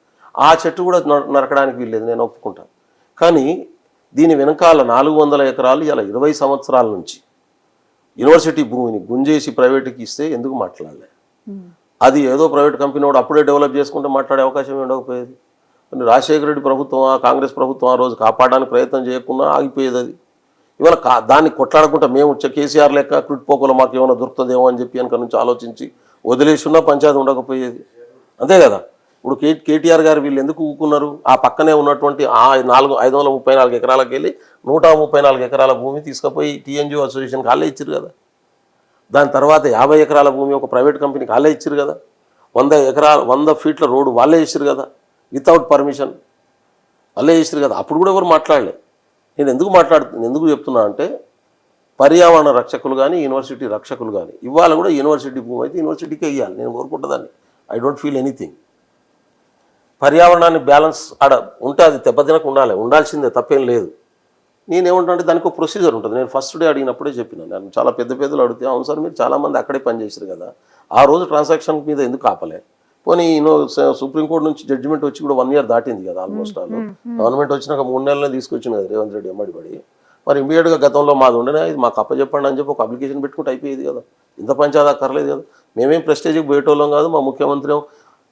ఆ చెట్టు కూడా నరకడానికి వీల్లేదు, నేను ఒప్పుకుంటాను. కానీ దీని వెనకాల 400 ఎకరాలు ఇలా 20 సంవత్సరాల నుంచి యూనివర్సిటీ భూమిని గుంజేసి ప్రైవేట్కి ఇస్తే ఎందుకు మాట్లాడలే? అది ఏదో ప్రైవేట్ కంపెనీ వాడు అప్పుడే డెవలప్ చేసుకుంటే మాట్లాడే అవకాశం ఉండకపోయేది. రాజశేఖర రెడ్డి ప్రభుత్వం, కాంగ్రెస్ ప్రభుత్వం ఆ రోజు కాపాడడానికి ప్రయత్నం చేయకుండా ఆగిపోయేది. అది ఇవాళ దాన్ని కొట్లాడకుండా మేము కేసీఆర్ లెక్క క్రిట్ పోకోలో మాకు ఏమైనా దొరుకుతుందేమో అని చెప్పి వెనక నుంచి ఆలోచించి వదిలేసున్నా పంచాయతీ ఉండకపోయేది. అంతే కదా. ఇప్పుడు కేటీఆర్ గారు వీళ్ళు ఎందుకు ఊకున్నారు? ఆ పక్కనే ఉన్నటువంటి 534 ఎకరాలకు వెళ్ళి 134 ఎకరాల భూమి తీసుకుపోయి టీఎన్జిఓ అసోసియేషన్కి వాళ్ళే ఇచ్చారు కదా. దాని తర్వాత 50 ఎకరాల భూమి ఒక ప్రైవేట్ కంపెనీకి వాళ్ళే ఇచ్చారు కదా. 100 ఫీట్ల రోడ్డు వాళ్ళే ఇచ్చారు కదా, వితౌట్ పర్మిషన్ వాళ్ళే ఇచ్చారు కదా. అప్పుడు కూడా ఎవరు మాట్లాడలే. నేను ఎందుకు చెప్తున్నా అంటే, పర్యావరణ రక్షకులు కానీ యూనివర్సిటీ రక్షకులు కానీ ఇవాళ కూడా యూనివర్సిటీ భూమి అయితే యూనివర్సిటీకే ఇవ్వాలి. నేను కోరుకుంటుందాన్ని. I don't feel anything. పర్యావరణాన్ని బ్యాలెన్స్ ఆడ ఉంటే అది దెబ్బతినకు ఉండాల్సిందే, తప్పేం లేదు. నేనేమంటే దానికి ఒక ప్రొసీజర్ ఉంటుంది. నేను ఫస్ట్ డే అడిగినప్పుడే చెప్పినాను. నేను చాలా పెద్దలు అడిగితే, అవును సార్ మీరు చాలామంది అక్కడే పనిచేశారు కదా, ఆ రోజు ట్రాన్సాక్షన్ మీద ఎందుకు ఆపలే? పోనీ సుప్రీంకోర్టు నుంచి జడ్జిమెంట్ వచ్చి కూడా 1 year దాటింది కదా ఆల్మోస్ట్. గవర్నమెంట్ వచ్చినాక 3 నెలలే తీసుకొచ్చింది కదా రేవంత్ రెడ్డి ఎమ్మడిపడి. మరి ఇమీడియట్గా గతంలో మాది ఉండనే ఇది మాకు అప్పచెప్పండి అని చెప్పి ఒక అప్లికేషన్ పెట్టుకుంటే అయిపోయేది కదా. ఇంత పంచాయతీ అక్కర్లేదు కదా. మేమేం ప్రెస్టేజ్కి పోయేటోళ్ళం కాదు. మా ముఖ్యమంత్రి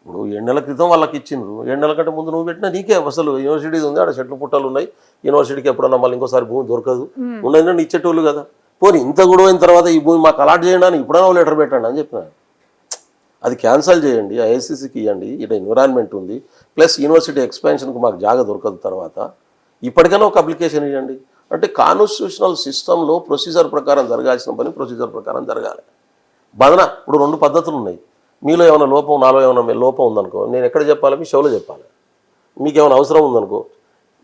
ఇప్పుడు 7 నెలల క్రితం వాళ్ళకి ఇచ్చిండ్రు. 7 నెలల కంటే ముందు నువ్వు పెట్టినా నీకే అసలు యూనివర్సిటీ ఉంది, ఆడ చెట్లు పుట్టలు ఉన్నాయి, యూనివర్సిటీకి ఎప్పుడన్నా మళ్ళీ ఇంకోసారి భూమి దొరకదు, ఉండదని ఇచ్చేటోళ్ళు కదా. పోనీ ఇంత గొడవ అయిన తర్వాత ఈ భూమి మాకు అలాట్ చేయండి అని ఇప్పుడైనా లెటర్ పెట్టండి అని చెప్పినాను. అది క్యాన్సల్ చేయండి, ఐఐసిసికి ఇవ్వండి, ఇక్కడ ఎన్విరాన్మెంట్ ఉంది, ప్లస్ యూనివర్సిటీ ఎక్స్పాన్షన్కి మాకు జాగా దొరకదు. తర్వాత ఇప్పటికైనా ఒక అప్లికేషన్ ఇవ్వండి. అంటే కాన్స్టిట్యూషనల్ సిస్టంలో ప్రొసీజర్ ప్రకారం జరగాల్సిన పని ప్రొసీజర్ ప్రకారం జరగాలి. బదన ఇప్పుడు 2 పద్ధతులు ఉన్నాయి. మీలో ఏమైనా లోపం, నాలో ఏమైనా లోపం ఉందనుకో, నేను ఎక్కడ చెప్పాలి? మీ షోలో చెప్పాలి. మీకు ఏమైనా అవసరం ఉందనుకో,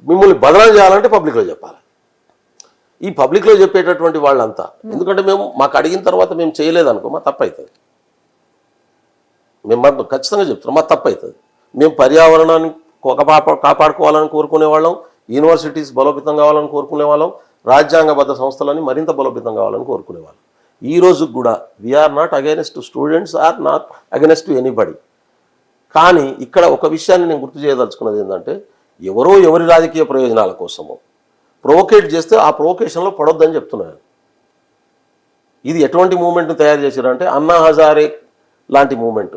మిమ్మల్ని బదనాలు చేయాలంటే పబ్లిక్లో చెప్పాలి. ఈ పబ్లిక్లో చెప్పేటటువంటి వాళ్ళంతా, ఎందుకంటే మేము మాకు అడిగిన తర్వాత మేము చేయలేదనుకో మా తప్పు అవుతుంది. మేము ఖచ్చితంగా చెప్తున్నాం మా తప్పు అవుతుంది. మేము పర్యావరణాన్ని కాపాడుకోవాలని కోరుకునే వాళ్ళం, యూనివర్సిటీస్ బలోపేతం కావాలని కోరుకునే వాళ్ళం, రాజ్యాంగబద్ధ సంస్థలని మరింత బలోపేతం కావాలని కోరుకునే వాళ్ళం. ఈ రోజు కూడా we are not against students, are not against anybody. కానీ ఇక్కడ ఒక విషయాన్ని నేను గుర్తు చేయదలుచుకున్నది ఏంటంటే, ఎవరో ఎవరి రాజకీయ ప్రయోజనాల కోసము ప్రొవోకేట్ చేస్తే ఆ ప్రొవోకేషన్లో పడొద్దని చెప్తున్నాను. ఇది ఎటువంటి మూమెంట్ను తయారు చేశారంటే అన్నా హజారే లాంటి మూమెంట్.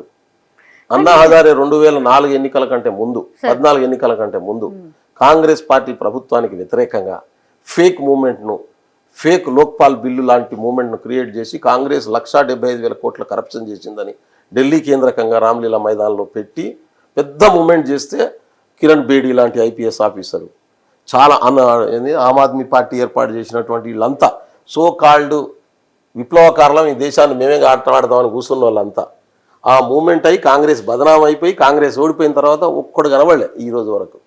అన్నా హజారే 2004 ఎన్నికల కంటే ముందు, 14 ఎన్నికల కంటే ముందు కాంగ్రెస్ పార్టీ ప్రభుత్వానికి వ్యతిరేకంగా ఫేక్ మూమెంట్ను, ఫేక్ లోక్పాల్ బిల్లు లాంటి మూమెంట్ను క్రియేట్ చేసి కాంగ్రెస్ 1,75,000 కోట్ల కరప్షన్ చేసిందని ఢిల్లీ కేంద్రకంగా రామ్లీలా మైదానంలో పెట్టి పెద్ద మూమెంట్ చేస్తే కిరణ్ బేడీ లాంటి ఐపీఎస్ ఆఫీసరు, చాలా ఆమ్ ఆద్మీ పార్టీ ఏర్పాటు చేసినటువంటి వీళ్ళంతా సో కాల్డ్ విప్లవకారులం, ఈ దేశాన్ని మేమే ఆటలాడదామని కూర్చున్న వాళ్ళంతా ఆ మూమెంట్ అయి కాంగ్రెస్ బదనాం అయిపోయి కాంగ్రెస్ ఓడిపోయిన తర్వాత ఒక్కడు కనబడలే ఈ రోజు వరకు.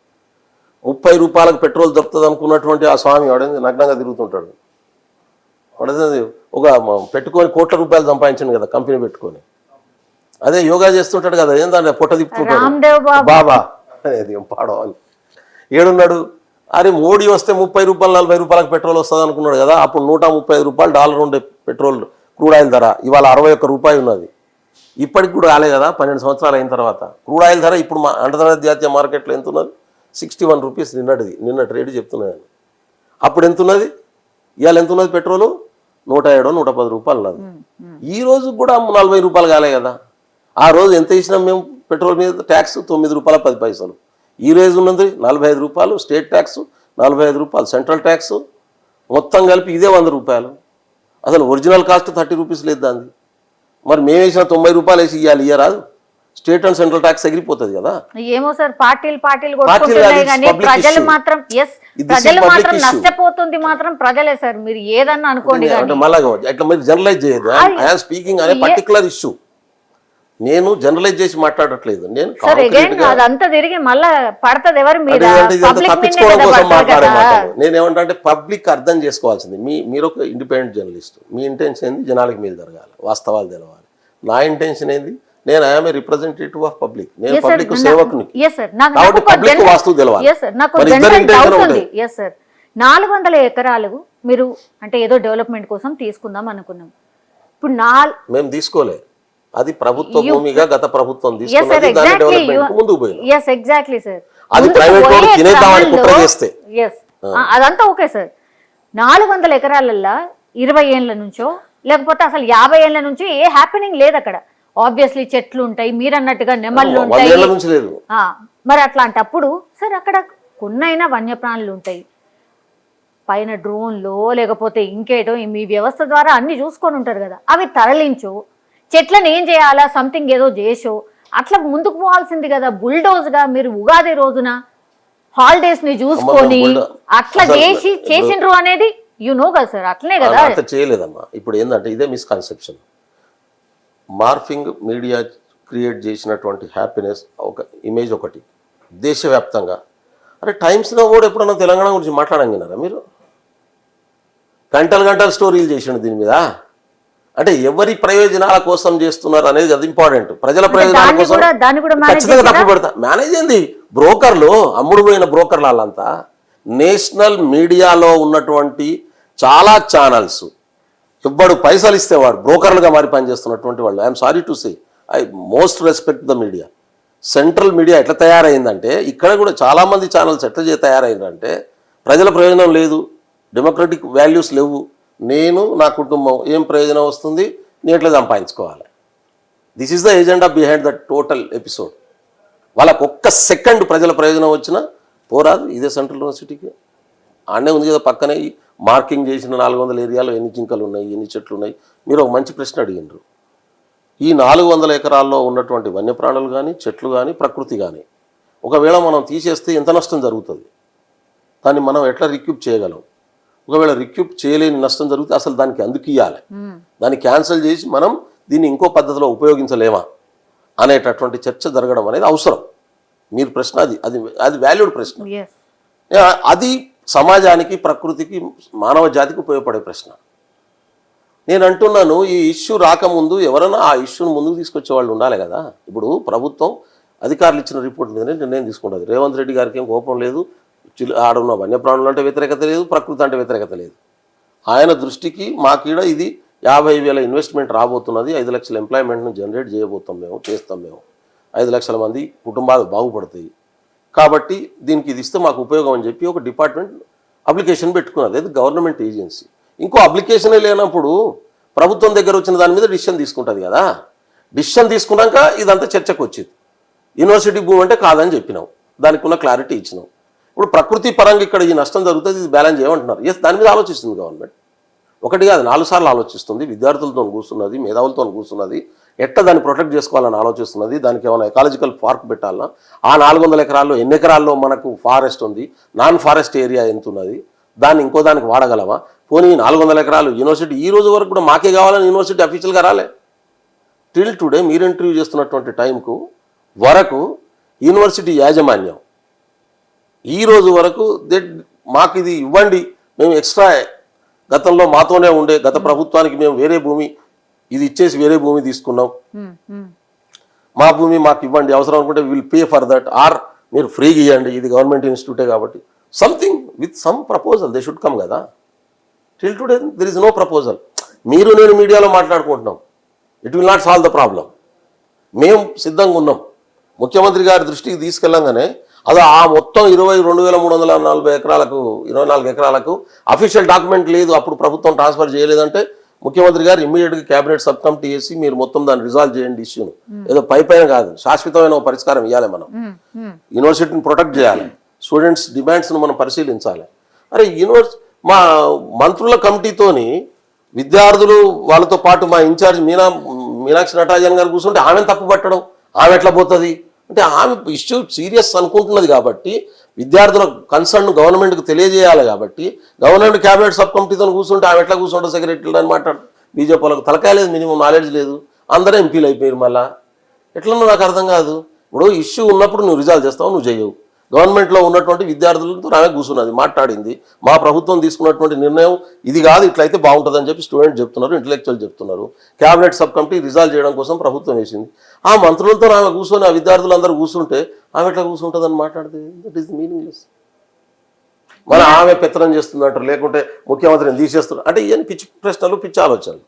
30 రూపాయలకు పెట్రోల్ దొరుకుతుంది అనుకున్నటువంటి ఆ స్వామి వాడేది నగ్నంగా తిరుగుతుంటాడు. వాడేది ఒక పెట్టుకొని కోట్ల రూపాయలు సంపాదించాను కదా కంపెనీ పెట్టుకొని, అదే యోగా చేస్తుంటాడు కదా, ఏంటంటే పొట్ట తిప్పుతుంటాడు బాబా అనేది పాడవాలి. ఏడున్నాడు, అరే మోడీ వస్తే 30 రూపాయలు 40 రూపాయలకు పెట్రోల్ వస్తుంది అనుకున్నాడు కదా, అప్పుడు 135 రూపాయలు డాలర్ ఉండే పెట్రోల్ క్రూడ్ ఆయిల్ ధర ఇవాళ 61 రూపాయలు ఉన్నది. ఇప్పటికి కూడా రాలే కదా 12 సంవత్సరాలు అయిన తర్వాత. క్రూడ్ ఆయిల్ ధర ఇప్పుడు అంతర్జాతీయ మార్కెట్లో ఎంత ఉన్నది? 61 రూపీస్ నిన్నటి రేటు చెప్తున్నాను. అప్పుడు ఎంత ఉన్నది? ఇవాళ ఎంత ఉన్నది? పెట్రోలు 107 110 రూపాయలు ఉన్నది. ఈ రోజు కూడా 40 రూపాయలు కాలే కదా. ఆ రోజు ఎంత ఇచ్చినాం మేము పెట్రోల్ మీద ట్యాక్స్? 9 రూపాయల 10 పైసలు. ఈ రోజు ఉన్నది 45 రూపాయలు స్టేట్ ట్యాక్స్, 45 రూపాయలు సెంట్రల్ ట్యాక్స్, మొత్తం కలిపి ఇదే 100 రూపాయలు. అసలు ఒరిజినల్ కాస్ట్ 30 రూపీస్ లేదు దాన్ని. మరి మేము వేసిన 90 రూపాయలు వేసి ఇవ్వాలి, ఇయ్యరాదు? స్టేట్ అండ్ సెంట్రల్ ట్యాక్స్ ఎగిరిపోతుంది కదా. ఏమో సార్, పార్టీలు కొట్టుకుంటున్నాయి కానీ ప్రజలు మాత్రం నష్టపోతుంది మాత్రం ప్రజలే సార్. మీరు ఏదన్నా అనుకోండి అంటే మళ్ళీ అట్లా మీరు జనరలైజ్ చేయదు. ఐఎమ్ స్పీకింగ్ అనే పర్టికులర్ ఇష్యూ, నేను జనరలైజ్ చేసి మాట్లాడట్లేదు. నేను అదంతా తిరిగి మళ్ళా పడుతుంది ఎవరు మీద తప్పించుకోవడం కోసం మాట్లాడే మాట్లాడు. నేనేమంటే పబ్లిక్ అర్థం చేసుకోవాల్సింది, మీరు ఒక ఇండిపెండెంట్ జర్నలిస్ట్, మీ ఇంటెన్షన్ ఏంది? జనాలకు మీరు జరగాలి, వాస్తవాలు తెలవాలి. నా ఇంటెన్షన్ ఏంది? నేను I'm a representative of public, నేను పబ్లిక్ సేవకుని, కాబట్టి పబ్లిక్ వాస్తు తెలవాలి. 400 ఎకరాలు మీరు అంటే ఏదో డెవలప్మెంట్ కోసం తీసుకుందాం అనుకున్నాం. ఇప్పుడు మేము తీసుకోలే, అది ప్రభుత్వ భూమిగా గత ప్రభుత్వం తీసుకున్నది, దాని డెవలప్మెంట్ ముందుకు పోయింది. ఎగ్జాక్ట్లీ సార్, అది ప్రైవేట్ వాళ్ళు తినేద్దామని కుట్ర చేస్తే అదంతా ఓకే సార్. 400 ఎకరాలల్లో 20 ఏళ్ల నుంచో లేకపోతే అసలు 50 ఏళ్ల నుంచి ఏ హ్యాపెనింగ్ లేదు అక్కడ. ఆబ్వియస్లీ చెట్లు ఉంటాయి, మీరు అన్నట్టుగా నెమళ్ళు ఉంటాయి. మరి అట్లాంటప్పుడు సార్ అక్కడ కొన్నైనా వన్యప్రాణులు ఉంటాయి, పైన డ్రోన్లో లేకపోతే ఇంకేటో మీ వ్యవస్థ ద్వారా అన్ని చూసుకొని ఉంటారు కదా, అవి తరలించో, చెట్లను ఏం చేయాలా సంథింగ్ ఏదో చేసో అట్లా ముందుకు పోవాల్సింది కదా. బుల్డోజ్గా మీరు ఉగాది రోజున హాలిడేస్ ని చూసుకొని అట్లా చేసిండ్రు అనేది యు నో కదా సార్, అట్లనే కదా. అట్లా చేయలేదమ్మా. ఇప్పుడు ఏంటంటే ఇదే మిస్కన్సెప్షన్. మార్ఫింగ్ మీడియా క్రియేట్ చేసినటువంటి హ్యాపీనెస్ ఒక ఇమేజ్ ఒకటి దేశవ్యాప్తంగా. అరే టైమ్స్లో కూడా ఎప్పుడన్నా తెలంగాణ గురించి మాట్లాడగలిగినారా మీరు? గంటలు స్టోరీలు చేసిండు దీని మీద. అంటే ఎవరి ప్రయోజనాల కోసం చేస్తున్నారు అనేది అది ఇంపార్టెంట్. ప్రజల ప్రయోజనాల కోసం ఖచ్చితంగా తప్పు పెడతా. మేనేజ్ ఏంది? బ్రోకర్లు, అమ్ముడు పోయిన బ్రోకర్లు వాళ్ళంతా. నేషనల్ మీడియాలో ఉన్నటువంటి చాలా ఛానల్స్ ఎవ్వడు పైసలు ఇస్తే వాడు బ్రోకర్లుగా మారి పనిచేస్తున్నటువంటి వాళ్ళు. I'm sorry to say, I most respect the media. Central media ఎట్లా తయారైందంటే, ఇక్కడ కూడా చాలామంది ఛానల్స్ ఎట్లా తయారైందంటే, ప్రజల ప్రయోజనం లేదు, డెమోక్రటిక్ వాల్యూస్ లేవు, నేను నా కుటుంబం ఏం ప్రయోజనం వస్తుంది, నేను ఎట్లా సంపాదించుకోవాలి. This is the agenda behind the total episode. వాళ్ళకు ఒక్క సెకండ్ ప్రజల ప్రయోజనం వచ్చినా పోరాదు. ఇదే సెంట్రల్ యూనివర్సిటీకి ఆడనే ఉంది కదా, పక్కనే మార్కింగ్ చేసిన 400 ఏరియాలో ఎన్ని జింకలు ఉన్నాయి, ఎన్ని చెట్లు ఉన్నాయి. మీరు ఒక మంచి ప్రశ్న అడిగినారు. ఈ 400 ఎకరాల్లో ఉన్నటువంటి వన్యప్రాణులు కానీ, చెట్లు కానీ, ప్రకృతి కానీ ఒకవేళ మనం తీసేస్తే ఎంత నష్టం జరుగుతుంది, దాన్ని మనం ఎట్లా రిక్యూప్ చేయగలం? ఒకవేళ రిక్యూప్ చేయలేని నష్టం జరిగితే అసలు దానికి అందుకు ఇవ్వాలి, దాన్ని క్యాన్సిల్ చేసి మనం దీన్ని ఇంకో పద్ధతిలో ఉపయోగించలేమా అనేటటువంటి చర్చ జరగడం అనేది అవసరం. మీరు ప్రశ్న అది అది అది వాల్యూడ్ ప్రశ్న. అది సమాజానికి, ప్రకృతికి, మానవ జాతికి ఉపయోగపడే ప్రశ్న. నేను అంటున్నాను, ఈ ఇష్యూ రాకముందు ఎవరైనా ఆ ఇష్యూను ముందుకు తీసుకొచ్చే వాళ్ళు ఉండాలి కదా. ఇప్పుడు ప్రభుత్వం అధికారులు ఇచ్చిన రిపోర్ట్ మీదనే నిర్ణయం తీసుకుంటుంది. రేవంత్ రెడ్డి గారికి ఏం కోపం లేదు, ఆడున్న వన్యప్రాణులు అంటే వ్యతిరేకత లేదు, ప్రకృతి అంటే వ్యతిరేకత లేదు. ఆయన దృష్టికి మాకీడ ఇది 50,000 ఇన్వెస్ట్మెంట్ రాబోతున్నది, 5 లక్షల ఎంప్లాయ్మెంట్ను జనరేట్ చేయబోతాం, చేస్తాం, 5 లక్షల మంది కుటుంబాలు బాగుపడతాయి కాబట్టి దీనికి ఇది ఇస్తే మాకు ఉపయోగం అని చెప్పి ఒక డిపార్ట్మెంట్ అప్లికేషన్ పెట్టుకున్నది. అది గవర్నమెంట్ ఏజెన్సీ. ఇంకో అప్లికేషనే లేనప్పుడు ప్రభుత్వం దగ్గర వచ్చిన దాని మీద డిసిషన్ తీసుకుంటుంది కదా. డిసిషన్ తీసుకున్నాక ఇదంతా చర్చకు వచ్చింది. యూనివర్సిటీ భూమి అంటే కాదని చెప్పినాం, దానికి ఉన్న క్లారిటీ ఇచ్చినాం. ఇప్పుడు ప్రకృతి పరంగా ఇక్కడ ఈ నష్టం జరుగుతుంది, ఇది బ్యాలెన్స్ చేయమంటున్నారు. ఎస్, దాని మీద ఆలోచిస్తుంది గవర్నమెంట్. ఒకటి కాదు 4 సార్లు ఆలోచిస్తుంది. విద్యార్థులతో కూర్చున్నది, మేధావులతో కూర్చున్నది, ఎట్లా దాన్ని ప్రొటెక్ట్ చేసుకోవాలని ఆలోచిస్తున్నది. దానికి ఏమైనా ఎకాలజికల్ పార్క్ పెట్టాలన్నా, ఆ 400 ఎకరాల్లో ఎన్ని ఎకరాల్లో మనకు ఫారెస్ట్ ఉంది, నాన్ ఫారెస్ట్ ఏరియా ఎంత ఉన్నది, దాన్ని ఇంకో దానికి వాడగలమా? పోనీ 400 ఎకరాలు యూనివర్సిటీ ఈ రోజు వరకు కూడా మాకే కావాలని యూనివర్సిటీ అఫీషియల్గా రాలే. టిల్ టుడే మీరు ఇంటర్వ్యూ చేస్తున్నటువంటి టైంకు వరకు యూనివర్సిటీ యాజమాన్యం ఈ రోజు వరకు మాకు ఇది ఇవ్వండి, మేము ఎక్స్ట్రా గతంలో మాతోనే ఉండే గత ప్రభుత్వానికి మేము వేరే భూమి ఇది ఇచ్చేసి వేరే భూమి తీసుకున్నాం, మా భూమి మాకు ఇవ్వండి, అవసరం అనుకుంటే will pay for that, or మీరు ఫ్రీగా ఇవ్వండి, ఇది గవర్నమెంట్ ఇన్స్టిట్యూటే కాబట్టి something with some proposal they should come కదా. Till today there is no proposal. మీరు నేను మీడియాలో మాట్లాడుకుంటున్నాం, it will not solve the problem. మేము సిద్ధంగా ఉన్నాం. ముఖ్యమంత్రి గారి దృష్టికి తీసుకెళ్ళంగానే అది ఆ మొత్తం 22,340 ఎకరాలకు 24 ఎకరాలకు అఫీషియల్ డాక్యుమెంట్ లేదు, అప్పుడు ప్రభుత్వం ట్రాన్స్ఫర్ చేయలేదంటే ముఖ్యమంత్రి గారు ఇమ్మీడియట్గా క్యాబినెట్ సబ్ కమిటీ చేసి మీరు మొత్తం దాన్ని రిజాల్వ్ చేయండి ఇష్యూను. ఏదో పైన కాదు, శాశ్వతమైన ఒక పరిష్కారం ఇవ్వాలి. మనం యూనివర్సిటీని ప్రొటెక్ట్ చేయాలి, స్టూడెంట్స్ డిమాండ్స్ను మనం పరిశీలించాలి. అరే మా మంత్రుల కమిటీతోని విద్యార్థులు వాళ్ళతో పాటు మా ఇన్ఛార్జ్ మీనాక్షి నటరాజన్ గారు కూర్చుంటే ఆమెను తప్పు పట్టడం, ఆమె ఎట్లా పోతుంది అంటే ఆమె ఇష్యూ సీరియస్ అనుకుంటున్నది కాబట్టి విద్యార్థుల కన్సర్న్ గవర్నమెంట్కి తెలియజేయాలి కాబట్టి గవర్నమెంట్ క్యాబినెట్ సబ్ కమిటీతో కూర్చుంటే ఆమె ఎట్లా కూర్చుంటారు సెక్రటరీలు అని మాట్లాడు. బీజేపీ వాళ్ళకు తలకాయ లేదు, మినిమం నాలెడ్జ్ లేదు, అందరూ ఎంపీలు అయిపోయారు. మళ్ళా ఎట్లన్నా నాకు అర్థం కాదు. ఇప్పుడు ఇష్యూ ఉన్నప్పుడు నువ్వు రిజాల్వ్ చేస్తావు, నువ్వు చేయవు. గవర్నమెంట్లో ఉన్నటువంటి విద్యార్థులతో ఆమె కూర్చున్నది, మాట్లాడింది. మా ప్రభుత్వం తీసుకున్నటువంటి నిర్ణయం ఇది కాదు, ఇట్లయితే బాగుంటుందని చెప్పి స్టూడెంట్ చెప్తున్నారు, ఇంటలెక్చువల్ చెప్తున్నారు. క్యాబినెట్ సబ్ కమిటీ రిజాల్వ్ చేయడం కోసం ప్రభుత్వం వేసింది. ఆ మంత్రులతో ఆమె కూర్చొని ఆ విద్యార్థులందరూ కూర్చుంటే ఆమె ఎట్లా కూర్చుంటుందని మాట్లాడితే దట్ ఈస్ మీనింగ్లెస్. మరి ఆమె పెత్తనం చేస్తుందంటారు, లేకుంటే ముఖ్యమంత్రిని తీసేస్తున్నారు అంటే ఇవన్నీ పిచ్చి ప్రశ్నలు, పిచ్చి ఆలోచనలు.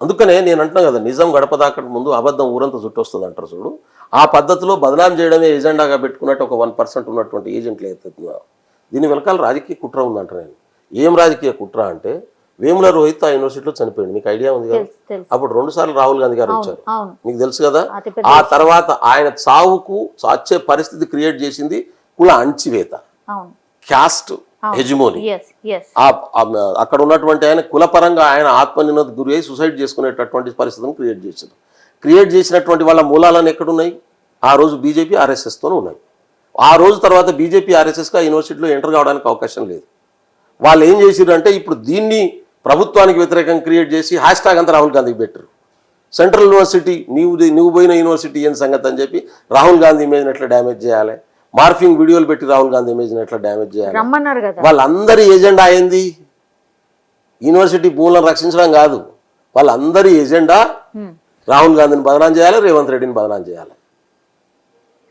అందుకనే నేను అంటున్నాను కదా, నిజం గడప దాకట ముందు అబద్ధం ఊరంతా చుట్టొస్తుంది అంటారు చూడు. ఆ పద్ధతిలో బదనాం చేయడమే ఎజెండాగా పెట్టుకున్నట్టు ఒక 1% ఉన్నటువంటి ఏజెంట్లు ఎత్తుతున్నారు. దీని వెనకాల రాజకీయ కుట్ర ఉందంట. నేను ఏం రాజకీయ కుట్ర అంటే, వేముల రోహిత్ ఆ యూనివర్సిటీలో చనిపోయింది, మీకు ఐడియా ఉంది కదా. అప్పుడు 2 సార్లు రాహుల్ గాంధీ గారు వచ్చారు, మీకు తెలుసు కదా. ఆ తర్వాత ఆయన చావుకు వచ్చే పరిస్థితి క్రియేట్ చేసింది కుల అణచివేత, క్యాస్ట్ హెజిమోనీ. అక్కడ ఉన్నటువంటి ఆయన కులపరంగా ఆయన ఆత్మనిర్ణతకు గురి అయి సూసైడ్ చేసుకునేటటువంటి పరిస్థితిని క్రియేట్ చేసినటువంటి వాళ్ళ మూలాలను ఎక్కడున్నాయి? ఆ రోజు బీజేపీ ఆర్ఎస్ఎస్తోనే ఉన్నాయి. ఆ రోజు తర్వాత బీజేపీ ఆర్ఎస్ఎస్గా యూనివర్సిటీలో ఎంటర్ కావడానికి అవకాశం లేదు. వాళ్ళు ఏం చేసిర్రు అంటే ఇప్పుడు దీన్ని ప్రభుత్వానికి వ్యతిరేకంగా క్రియేట్ చేసి హ్యాష్ట్యాగ్ అంతా రాహుల్ గాంధీకి పెట్టారు. సెంట్రల్ యూనివర్సిటీ నువ్వు పోయిన యూనివర్సిటీ ఏం సంగతి అని చెప్పి రాహుల్ గాంధీ ఇమేజ్ని ఎట్లా డ్యామేజ్ చేయాలి, మార్ఫింగ్ వీడియోలు పెట్టి రాహుల్ గాంధీ ఇమేజ్ని ఎట్లా డ్యామేజ్ చేయాలి. వాళ్ళందరి ఎజెండా అయింది యూనివర్సిటీ భూములను రక్షించడం కాదు. వాళ్ళందరి ఎజెండా రాహుల్ గాంధీని బదనాం చేయాలి, రేవంత్ రెడ్డిని బదనాం చేయాలి.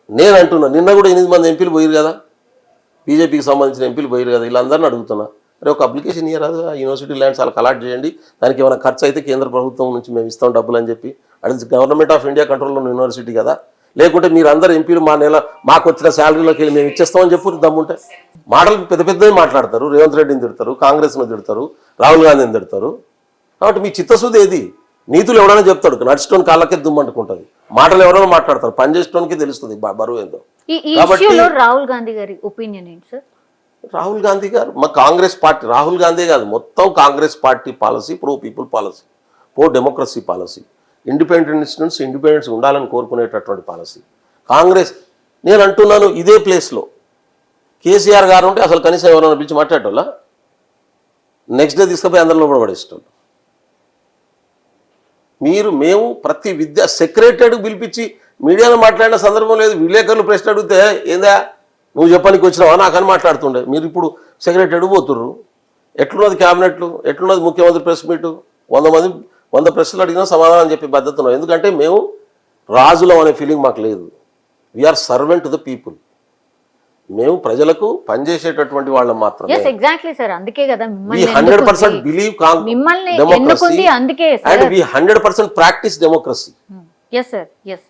నేను అంటున్నా, నిన్న కూడా 8 మంది ఎంపీలు పోయారు కదా, బీజేపీకి సంబంధించిన ఎంపీలు పోయారు కదా. వీళ్ళందరినీ అడుగుతున్నా, అరే ఒక అప్లికేషన్ ఇయ్యరాదు, యూనివర్సిటీ ల్యాండ్స్ వాళ్ళకి అలాట్ చేయండి, దానికి ఏమైనా ఖర్చు అయితే కేంద్ర ప్రభుత్వం నుంచి మేము ఇస్తాం డబ్బులు అని చెప్పి. అది గవర్నమెంట్ ఆఫ్ ఇండియా కంట్రోల్లో ఉన్న యూనివర్సిటీ కదా. లేకుంటే మీరు అందరు ఎంపీలు మాకు వచ్చిన శాలరీలోకి వెళ్ళి మేము ఇచ్చేస్తామని చెప్పి దమ్ముంటే మాటలు పెద్ద పెద్దవి మాట్లాడతారు. రేవంత్ రెడ్డిని తిడతారు, కాంగ్రెస్ను తిడతారు, రాహుల్ గాంధీని తిడతారు. కాబట్టి మీ చిత్తశుద్ధి ఏది? నీతులు ఎవరైనా చెప్తాడు, నడిచేటోని కాళ్ళకే దుమ్మంటుకుంటుంది. మాటలు ఎవరైనా మాట్లాడతారు, పనిచేసేటోనికి తెలుస్తుంది బరువు ఏందో. కాబట్టి రాహుల్ గాంధీ గారి ఒపీనియన్ ఏంటి సార్? రాహుల్ గాంధీ గారు మా కాంగ్రెస్ పార్టీ, రాహుల్ గాంధీ కాదు మొత్తం Congress party policy pro people policy, pro democracy policy, independent institutes independence ఉండాలని కోరుకునేటటువంటి పాలసీ కాంగ్రెస్. నేను అంటున్నాను, ఇదే ప్లేస్లో కేసీఆర్ గారు ఉంటే అసలు కనీసం ఎవరైనా పిలిచి మాట్లాడేటోళ్ళ? నెక్స్ట్ డే తీసుకుపోయి అందరిలో కూడా పడేసేటోళ్ళు. మేము ప్రతి సెక్రటరీకి పిలిపించి మీడియాలో మాట్లాడిన సందర్భం లేదు. విలేకరులు ప్రశ్న అడిగితే ఏందా నువ్వు చెప్పడానికి వచ్చినావా నాకని మాట్లాడుతుండే. మీరు ఇప్పుడు సెక్రటరీ పోతుర్రు. ఎట్లున్నది క్యాబినెట్లు, ఎట్లున్నది ముఖ్యమంత్రి ప్రెస్ మీటు, 100 ప్రశ్నలు అడిగినా సమాధానం చెప్పే బాధ్యత. ఎందుకంటే మేము రాజులం అనే ఫీలింగ్ మాకు లేదు. We are servant to the people. మేము ప్రజలకు పనిచేసేటటువంటి వాళ్ళం మాత్రమే. ఎగ్జాక్ట్లీ సార్, అందుకే కదా we 100% believe మిమ్మల్ని democracy ఎన్నుకుంది అందుకే and we 100% practice democracy. Yes sir, yes.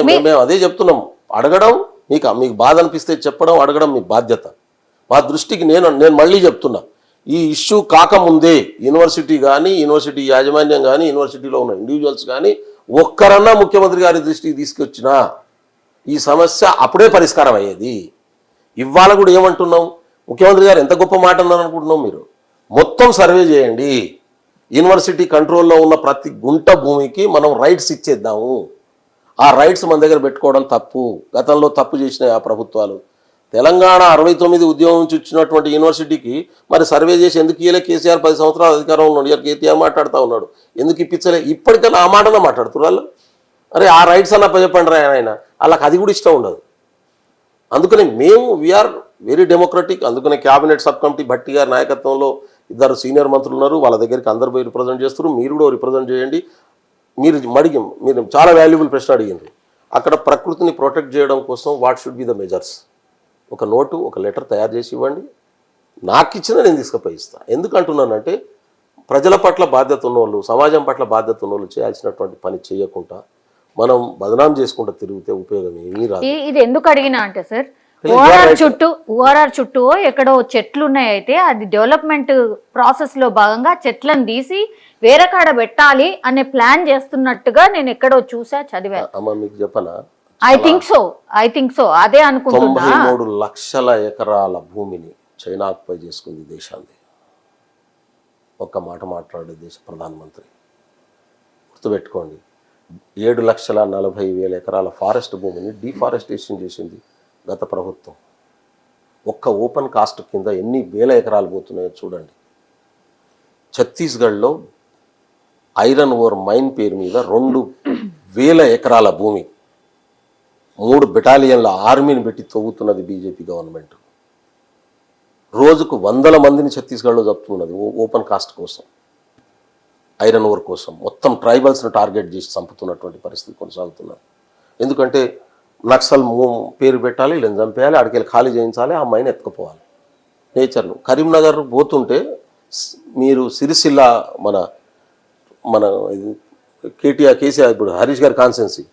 మేము అదే చెప్తున్నాం. అడగడం మీకు బాధ అనిపిస్తే చెప్పడం, అడగడం మీ బాధ్యత. మా దృష్టికి నేను మళ్ళీ చెప్తున్నా, ఈ ఇష్యూ కాకముందే యూనివర్సిటీ కానీ, యూనివర్సిటీ యాజమాన్యం కానీ, యూనివర్సిటీలో ఉన్న ఇండివిజువల్స్ కానీ ఒక్కరన్నా ముఖ్యమంత్రి గారి దృష్టికి తీసుకొచ్చినా ఈ సమస్య అప్పుడే పరిష్కారం అయ్యేది. ఇవాళ కూడా ఏమంటున్నాం, ముఖ్యమంత్రి గారు ఎంత గొప్ప మాట అన్నారు అనుకుంటున్నాం. మీరు మొత్తం సర్వే చేయండి, యూనివర్సిటీ కంట్రోల్లో ఉన్న ప్రతి గుంట భూమికి మనం రైట్స్ ఇచ్చేద్దాము. ఆ రైట్స్ మన దగ్గర పెట్టుకోవడం తప్పు. గతంలో తప్పు చేసినాయి ఆ ప్రభుత్వాలు. తెలంగాణ 69 ఉద్యోగం నుంచి వచ్చినటువంటి యూనివర్సిటీకి మరి సర్వే చేసి ఎందుకు ఇయ్యలే? కేసీఆర్ 10 సంవత్సరాలు అధికారం ఉన్నాడు, కేటీఆర్ మాట్లాడుతూ ఉన్నాడు, ఎందుకు ఇప్పించలే? ఇప్పటికన్నా ఆ మాటనే మాట్లాడుతున్నారు. అరే ఆ రైట్స్ అన్న చెప్పండి రా ఆయన, వాళ్ళకి అది కూడా ఇష్టం ఉండదు. అందుకని మేము వీఆర్ వెరీ డెమోక్రటిక్. అందుకనే క్యాబినెట్ సబ్ కమిటీ భట్టి గారి నాయకత్వంలో 2 సీనియర్ మంత్రులు ఉన్నారు. వాళ్ళ దగ్గరికి అందరు పోయి రిప్రజెంట్ చేస్తారు. మీరు కూడా రిప్రజెంట్ చేయండి. మీరు చాలా వాల్యుబుల్ ప్రశ్న అడిగింది. అక్కడ ప్రకృతిని ప్రొటెక్ట్ చేయడం కోసం what should be the measures? ఒక నోటు, ఒక లెటర్ తయారు చేసి ఇవ్వండి. నాకు ఇచ్చిన నేను తీసుకుపోయి ఇస్తాను. ఎందుకు అంటున్నానంటే, ప్రజల పట్ల బాధ్యత ఉన్నోళ్ళు, సమాజం పట్ల బాధ్యత ఉన్నోళ్ళు చేయాల్సినటువంటి పని చేయకుండా మనం బదనాం చేసుకుంటూ తిరిగితే ఉపయోగం ఏమీ రాదు. ఇది ఎందుకు అడిగినా అంటే సార్, ఓఆర్ఆర్ చుట్టూ ఎక్కడో చెట్లు ఉన్నాయి, అయితే అది డెవలప్మెంట్ ప్రాసెస్ లో భాగంగా చెట్లను తీసి వేరే కాడ పెట్టాలి అనే ప్లాన్ చేస్తున్నట్టుగా నేను ఎక్కడో చూసా, చదివా. అమ్మ మీకు చెప్పనా, ఐ థింక్ సో అదే అనుకుంటున్నా. 93 లక్షల ఎకరాల భూమిని చైనా ఆక్యుపై చేసుకుంది దేశాన్ని. ఒక్క మాట మాట్లాడే దేశ ప్రధానమంత్రి. గుర్తుపెట్టుకోండి, 7,40,000 ఎకరాల ఫారెస్ట్ భూమిని డిఫారెస్టేషన్ చేసింది గత ప్రభుత్వం. ఒక్క ఓపెన్ కాస్ట్ కింద ఎన్ని వేల ఎకరాలు పోతున్నాయో చూడండి. ఛత్తీస్గఢ్లో ఐరన్ ఓర్ మైన్ పేరు మీద 2,000 ఎకరాల భూమి 3 బెటాలియన్ల ఆర్మీని పెట్టి తవ్వుతున్నది బీజేపీ గవర్నమెంట్. రోజుకు 100 మందిని ఛత్తీస్గఢ్లో చంపుతున్నది ఓపెన్ కాస్ట్ కోసం, ఐరన్ ఓర్ కోసం. మొత్తం ట్రైబల్స్ని టార్గెట్ చేసి చంపుతున్నటువంటి పరిస్థితి కొనసాగుతున్నది. ఎందుకంటే నక్సల్ పేరు పెట్టాలి, వీళ్ళని చంపేయాలి, అడికెళ్ళి ఖాళీ చేయించాలి, ఆ మైన్ ఎత్తుకుపోవాలి. నేచర్ను కరీంనగర్ పోతుంటే మీరు సిరిసిల్ల మన కేసీఆర్ ఇప్పుడు హరీష్ గారి కాన్స్టెన్సీ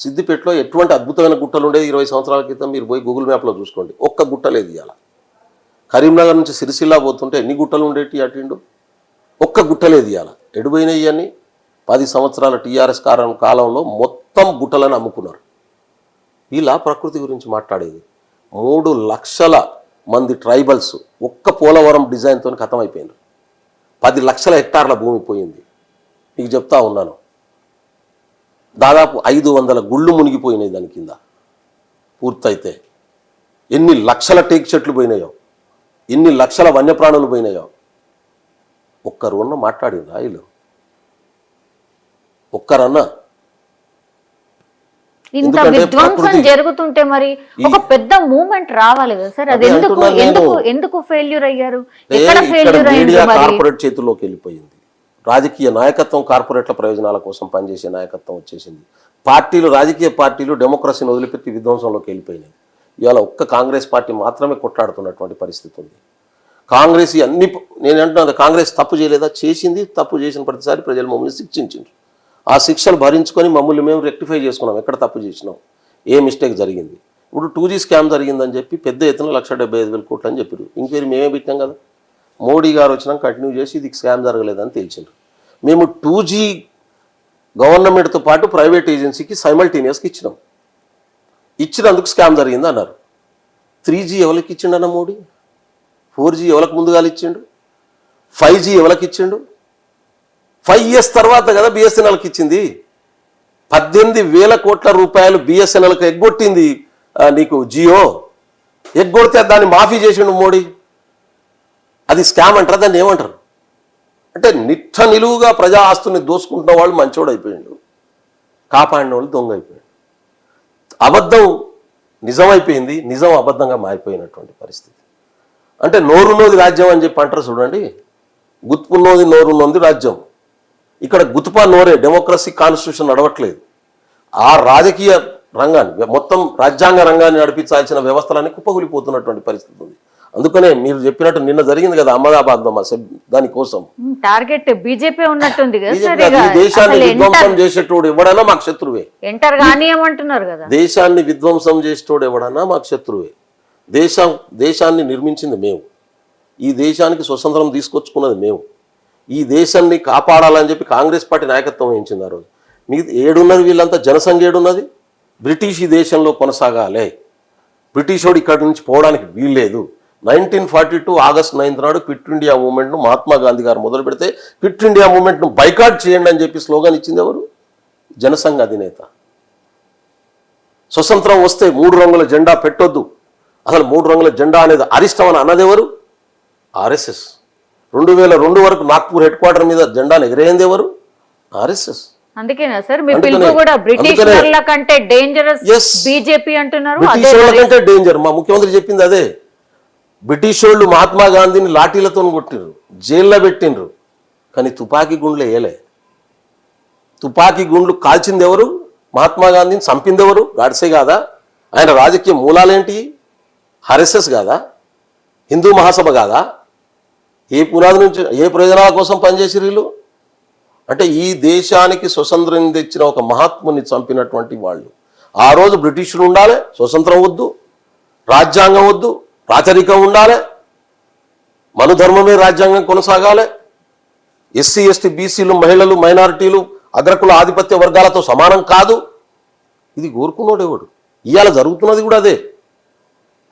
సిద్దిపేటలో ఎటువంటి అద్భుతమైన గుట్టలు ఉండేది 20 సంవత్సరాల క్రితం. మీరు పోయి గూగుల్ మ్యాప్లో చూసుకోండి, ఒక్క గుట్ట లేదు ఇవాళ. కరీంనగర్ నుంచి సిరిసిల్ల పోతుంటే ఎన్ని గుట్టలు ఉండేటి అటిండు, ఒక్క గుట్ట లేదు ఇవాళ. ఎడిపోయినాయి ఇవన్నీ 10 సంవత్సరాల టీఆర్ఎస్ కాలంలో మొత్తం గుట్టలను అమ్ముకున్నారు. ఇలా ప్రకృతి గురించి మాట్లాడేది. 3 లక్షల మంది ట్రైబల్స్ ఒక్క పోలవరం డిజైన్తో ఖతం అయిపోయినారు. 10 లక్షల హెక్టార్ల భూమి పోయింది. మీకు చెప్తా ఉన్నాను, దాదాపు 500 గుళ్ళు మునిగిపోయినాయి దాని కింద పూర్తయితే. ఎన్ని లక్షల టేక్ చెట్లు పోయినాయో, ఎన్ని లక్షల వన్యప్రాణులు పోయినాయో. ఒక్కరన్నా మాట్లాడిన వీళ్ళు, ఒక్కరన్నా. ఇంత విధ్వంసం జరుగుతుంటే మరి ఒక పెద్ద మూవ్మెంట్ రావాలి కదా సార్, అది ఎందుకు ఫెయిల్యూర్ అయ్యారు? ఎక్కడ ఫెయిల్యూర్ అయ్యింది? కార్పొరేట్ చేతుల్లోకి వెళ్ళిపోయింది. రాజకీయ నాయకత్వం కార్పొరేట్ల ప్రయోజనాల కోసం పనిచేసే నాయకత్వం వచ్చేసింది. పార్టీలు, రాజకీయ పార్టీలు డెమోక్రసీని వదిలిపెట్టి విధ్వంసంలోకి వెళ్ళిపోయినాయి. ఇవాళ ఒక్క కాంగ్రెస్ పార్టీ మాత్రమే కొట్లాడుతున్నటువంటి పరిస్థితి ఉంది. కాంగ్రెస్ అన్ని, నేను అంటున్నాను, కాంగ్రెస్ తప్పు చేయలేదా? చేసింది. తప్పు చేసిన ప్రతిసారి ప్రజలు మమ్మల్ని శిక్షించారు. ఆ శిక్షలు భరించుకొని మమ్మల్ని మేము రెక్టిఫై చేసుకున్నాం. ఎక్కడ తప్పు చేసినాం, ఏ మిస్టేక్ జరిగింది. ఇప్పుడు 2G స్కామ్ జరిగిందని చెప్పి పెద్ద ఎత్తున 1,75,000 కోట్లు అని చెప్పారు. ఇంక్వైరీ మేమే పెట్టాం కదా. మోడీ గారు వచ్చినాక కంటిన్యూ చేసి ఇది స్కామ్ జరగలేదని తేల్చిండ్రు. మేము 2G గవర్నమెంట్తో పాటు ప్రైవేట్ ఏజెన్సీకి సైమల్టేనియస్కి ఇచ్చినాం. ఇచ్చినందుకు స్కామ్ జరిగింది అన్నారు. 3G ఎవరికి ఇచ్చిండన్న మోడీ? 4G ఎవరికి ముందుగా ఇచ్చిండు? 5G ఎవరికి ఇచ్చిండు? 5 years తర్వాత కదా బిఎస్ఎన్ఎల్కి ఇచ్చింది. 18,000 కోట్ల రూపాయలు బిఎస్ఎన్ఎల్కి ఎగ్గొట్టింది నీకు జియో. ఎగ్గొడితే దాన్ని మాఫీ చేసిండు మోడీ. అది స్కామ్ అంటారు, దాన్ని ఏమంటారు? అంటే నిట్ట నిలువుగా ప్రజా ఆస్తుల్ని దోసుకుంటున్న వాళ్ళు మంచోడు అయిపోయిండు, కాపాడిన వాళ్ళు దొంగ అయిపోయాడు. అబద్ధం నిజం అయిపోయింది, నిజం అబద్ధంగా మారిపోయినటువంటి పరిస్థితి. అంటే నోరున్నోది రాజ్యం అని చెప్పి అంటారు చూడండి, గుత్పున్నోది నోరున్నోది రాజ్యం. ఇక్కడ గుతుపా నోరే, డెమోక్రసీ కాన్స్టిట్యూషన్ నడవట్లేదు. ఆ రాజకీయ రంగాన్ని, మొత్తం రాజ్యాంగ రంగాన్ని నడిపించాల్సిన వ్యవస్థలన్నీ కుప్పకూలిపోతున్నటువంటి పరిస్థితి ఉంది. అందుకనే మీరు చెప్పినట్టు నిన్న జరిగింది కదా అహ్మదాబాద్ లో దానికోసం టార్గెట్ బీజేపీ ఉన్నట్టుంది కదా సార్. ఈ దేశాన్ని విధ్వంసం చేసేటోడు ఎవడన్నా మాకు శత్రువే. ఎంటర్ కానియమంటున్నారు కదా. దేశాన్ని విధ్వంసం చేసేటోడు ఎవడన్నా మాకు శత్రువే. దేశాన్ని నిర్మించింది మేము, ఈ దేశానికి స్వతంత్రం తీసుకొచ్చుకున్నది మేము, ఈ దేశాన్ని కాపాడాలని చెప్పి కాంగ్రెస్ పార్టీ నాయకత్వం వహించింది. ఆ రోజు మీ ఏడున్నది, వీళ్ళంతా జనసంఖ్య ఏడున్నది. బ్రిటిష్ ఈ దేశంలో కొనసాగాలి, బ్రిటిష్ వాడు ఇక్కడి నుంచి పోవడానికి వీల్లేదు. 1942 ఆగస్ట్ 9 నాడు క్విట్ ఇండియా మూవ్మెంట్ను మహాత్మా గాంధీ గారు మొదలు పెడితే క్విట్ ఇండియా మూవ్మెంట్ను బైకాట్ చేయండి అని చెప్పి స్లోగన్ ఇచ్చింది ఎవరు? జనసంఘ అధినేత. స్వతంత్రం వస్తే 3 రంగుల జెండా పెట్టొద్దు, అసలు 3 రంగుల జెండా అనేది అరిష్టం అని అన్నది ఎవరు? ఆర్ఎస్ఎస్. 2002 వరకు నాగ్పూర్ హెడ్ క్వార్టర్ మీద జెండాను ఎగరేయింది ఎవరు? ఆర్ఎస్ఎస్. అందుకేనా సార్ మీ పిలుపు కూడా బ్రిటిష్ వాళ్ళ కంటే డేంజరస్ బీజేపీ అంటున్నారు? బ్రిటిష్ వాళ్ళ కంటే డేంజర్. మా ముఖ్యమంత్రి చెప్పింది అదే. బ్రిటిష్ వాళ్ళు మహాత్మా గాంధీని లాఠీలతో కొట్టిండ్రు, జైల్లో పెట్టిండ్రు, కానీ తుపాకీ గుండ్లు వేయలే. తుపాకీ గుండ్లు కాల్చింది ఎవరు? మహాత్మా గాంధీని చంపింది ఎవరు? గాడ్సే కాదా? ఆయన రాజకీయ మూలాలేంటి? ఆర్ఎస్ఎస్ కాదా? హిందూ మహాసభ కాదా? ఏ పునాది నుంచి, ఏ ప్రయోజనాల కోసం పనిచేసిరు వీళ్ళు? అంటే ఈ దేశానికి స్వతంత్రం తెచ్చిన ఒక మహాత్ముని చంపినటువంటి వాళ్ళు. ఆ రోజు బ్రిటిషులు ఉండాలి, స్వతంత్రం వద్దు, రాజ్యాంగం వద్దు, రాచరికం ఉండాలి, మనుధర్మమే రాజ్యాంగం కొనసాగాలి, ఎస్సీ ఎస్టీ బీసీలు మహిళలు మైనారిటీలు అగ్రకుల ఆధిపత్య వర్గాలతో సమానం కాదు. ఇది కోరుకున్నాడేవాడు. ఇవాళ జరుగుతున్నది కూడా అదే.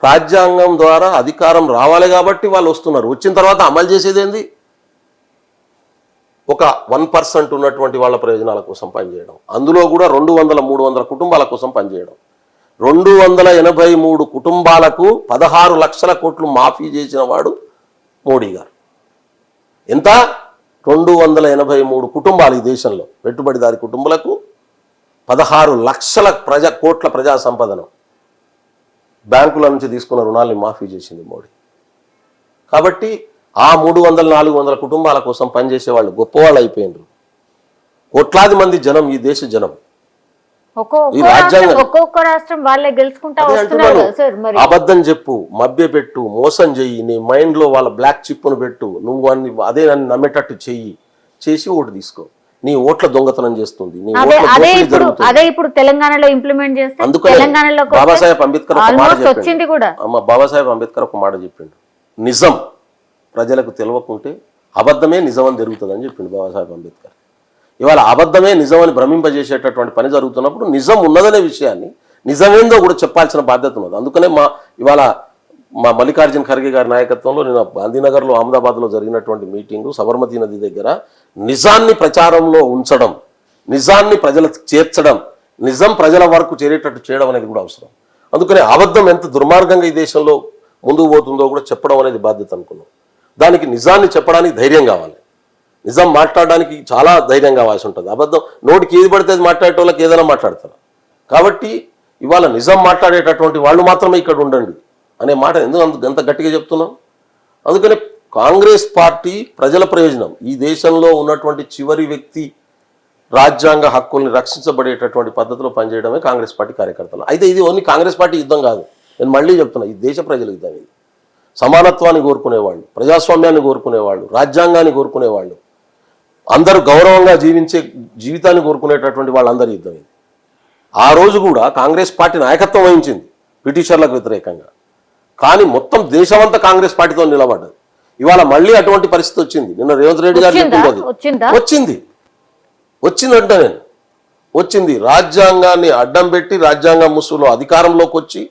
రాజ్యాంగం ద్వారా అధికారం రావాలి కాబట్టి వాళ్ళు వస్తున్నారు. వచ్చిన తర్వాత అమలు చేసేది ఏంది? ఒక 1% ఉన్నటువంటి వాళ్ళ ప్రయోజనాల కోసం పనిచేయడం, అందులో కూడా 200-300 కుటుంబాల కోసం పనిచేయడం. 283 కుటుంబాలకు 16 లక్షల కోట్లు మాఫీ చేసిన వాడు మోడీ గారు. ఎంత? 283 కుటుంబాలు ఈ దేశంలో, పెట్టుబడిదారి కుటుంబాలకు 16 లక్షల కోట్ల ప్రజా సంపదను బ్యాంకుల నుంచి తీసుకున్న రుణాలని మాఫీ చేసింది మోడీ. కాబట్టి ఆ 300-400 కుటుంబాల కోసం పనిచేసే వాళ్ళు గొప్పవాళ్ళు అయిపోయినారు. కోట్లాది మంది జనం, ఈ దేశ జనం. ఒక్కొక్క రాష్ట్రం వాళ్ళే గెలుచుకుంటా వస్తున్నారు సార్. మరి అబద్ధం చెప్పు, మభ్య పెట్టు, మోసం చెయ్యి, నీ మైండ్ లో వాళ్ళ బ్లాక్ చిప్ను పెట్టు, నువ్వు అదే నన్ను నమ్మేటట్టు చేసి ఓటు తీసుకో. నీ ఓట్ల దొంగతనం చేస్తుంది. అదే ఇప్పుడు తెలంగాణలో ఇంప్లిమెంట్ చేస్తే, అందుకని తెలంగాణలో బాబాసాహెబ్ అంబేద్కర్ ఒక మాట వచ్చింది కూడా. బాబాసాహెబ్ అంబేద్కర్ ఒక మాట చెప్పిండు, నిజం ప్రజలకు తెలియకుంటే అబద్ధమే నిజం అని జరుగుతుందని చెప్పిండు బాబాసాహెబ్ అంబేద్కర్. ఇవాళ అబద్ధమే నిజం అని భ్రమింపజేసేటటువంటి పని జరుగుతున్నప్పుడు నిజం ఉన్నదనే విషయాన్ని, నిజమేందో కూడా చెప్పాల్సిన బాధ్యత ఉన్నది. అందుకనే ఇవాళ మా మల్లికార్జున ఖర్గే గారి నాయకత్వంలో నేను గాంధీనగర్లో అహ్మదాబాద్లో జరిగినటువంటి మీటింగు సబర్మతి నది దగ్గర నిజాన్ని ప్రచారంలో ఉంచడం, నిజాన్ని ప్రజలకు చేర్చడం, నిజం ప్రజల వరకు చేరేటట్టు చేయడం అనేది కూడా అవసరం. అందుకనే అబద్ధం ఎంత దుర్మార్గంగా ఈ దేశంలో ముందుకు పోతుందో కూడా చెప్పడం అనేది బాధ్యత అనుకున్నాం. దానికి నిజాన్ని చెప్పడానికి ధైర్యం కావాలి, నిజం మాట్లాడడానికి చాలా ధైర్యం కావాల్సి ఉంటుంది. అబద్ధం నోటికి ఏది పడితే అది మాట్లాడేటోళ్ళకి ఏదైనా మాట్లాడతారు. కాబట్టి ఇవాళ నిజం మాట్లాడేటటువంటి వాళ్ళు మాత్రమే ఇక్కడ ఉండండి అనే మాట ఎందుకు ఎంత గట్టిగా చెప్తున్నాం? అందుకనే కాంగ్రెస్ పార్టీ ప్రజల ప్రయోజనం, ఈ దేశంలో ఉన్నటువంటి చివరి వ్యక్తి రాజ్యాంగ హక్కుల్ని రక్షించబడేటటువంటి పద్ధతిలో పనిచేయడమే కాంగ్రెస్ పార్టీ కార్యకర్తలు. అయితే ఇది ఓన్లీ కాంగ్రెస్ పార్టీ యుద్ధం కాదు, నేను మళ్ళీ చెప్తున్నా, ఈ దేశ ప్రజల యుద్ధం. ఇది సమానత్వాన్ని కోరుకునేవాళ్ళు, ప్రజాస్వామ్యాన్ని కోరుకునేవాళ్ళు, రాజ్యాంగాన్ని కోరుకునేవాళ్ళు, అందరూ గౌరవంగా జీవించే జీవితాన్ని కోరుకునేటటువంటి వాళ్ళందరి యుద్ధం ఇది. ఆ రోజు కూడా కాంగ్రెస్ పార్టీ నాయకత్వం వహించింది బ్రిటిషర్లకు వ్యతిరేకంగా, కానీ మొత్తం దేశమంతా కాంగ్రెస్ పార్టీతో నిలబడ్డది. ఇవాళ మళ్ళీ అటువంటి పరిస్థితి వచ్చింది. నిన్న రేవంత్ రెడ్డి గారు చెప్పింది వచ్చిందంటే నేను వచ్చింది. రాజ్యాంగాన్ని అడ్డం పెట్టి రాజ్యాంగ ముసుగులో అధికారంలోకి వచ్చి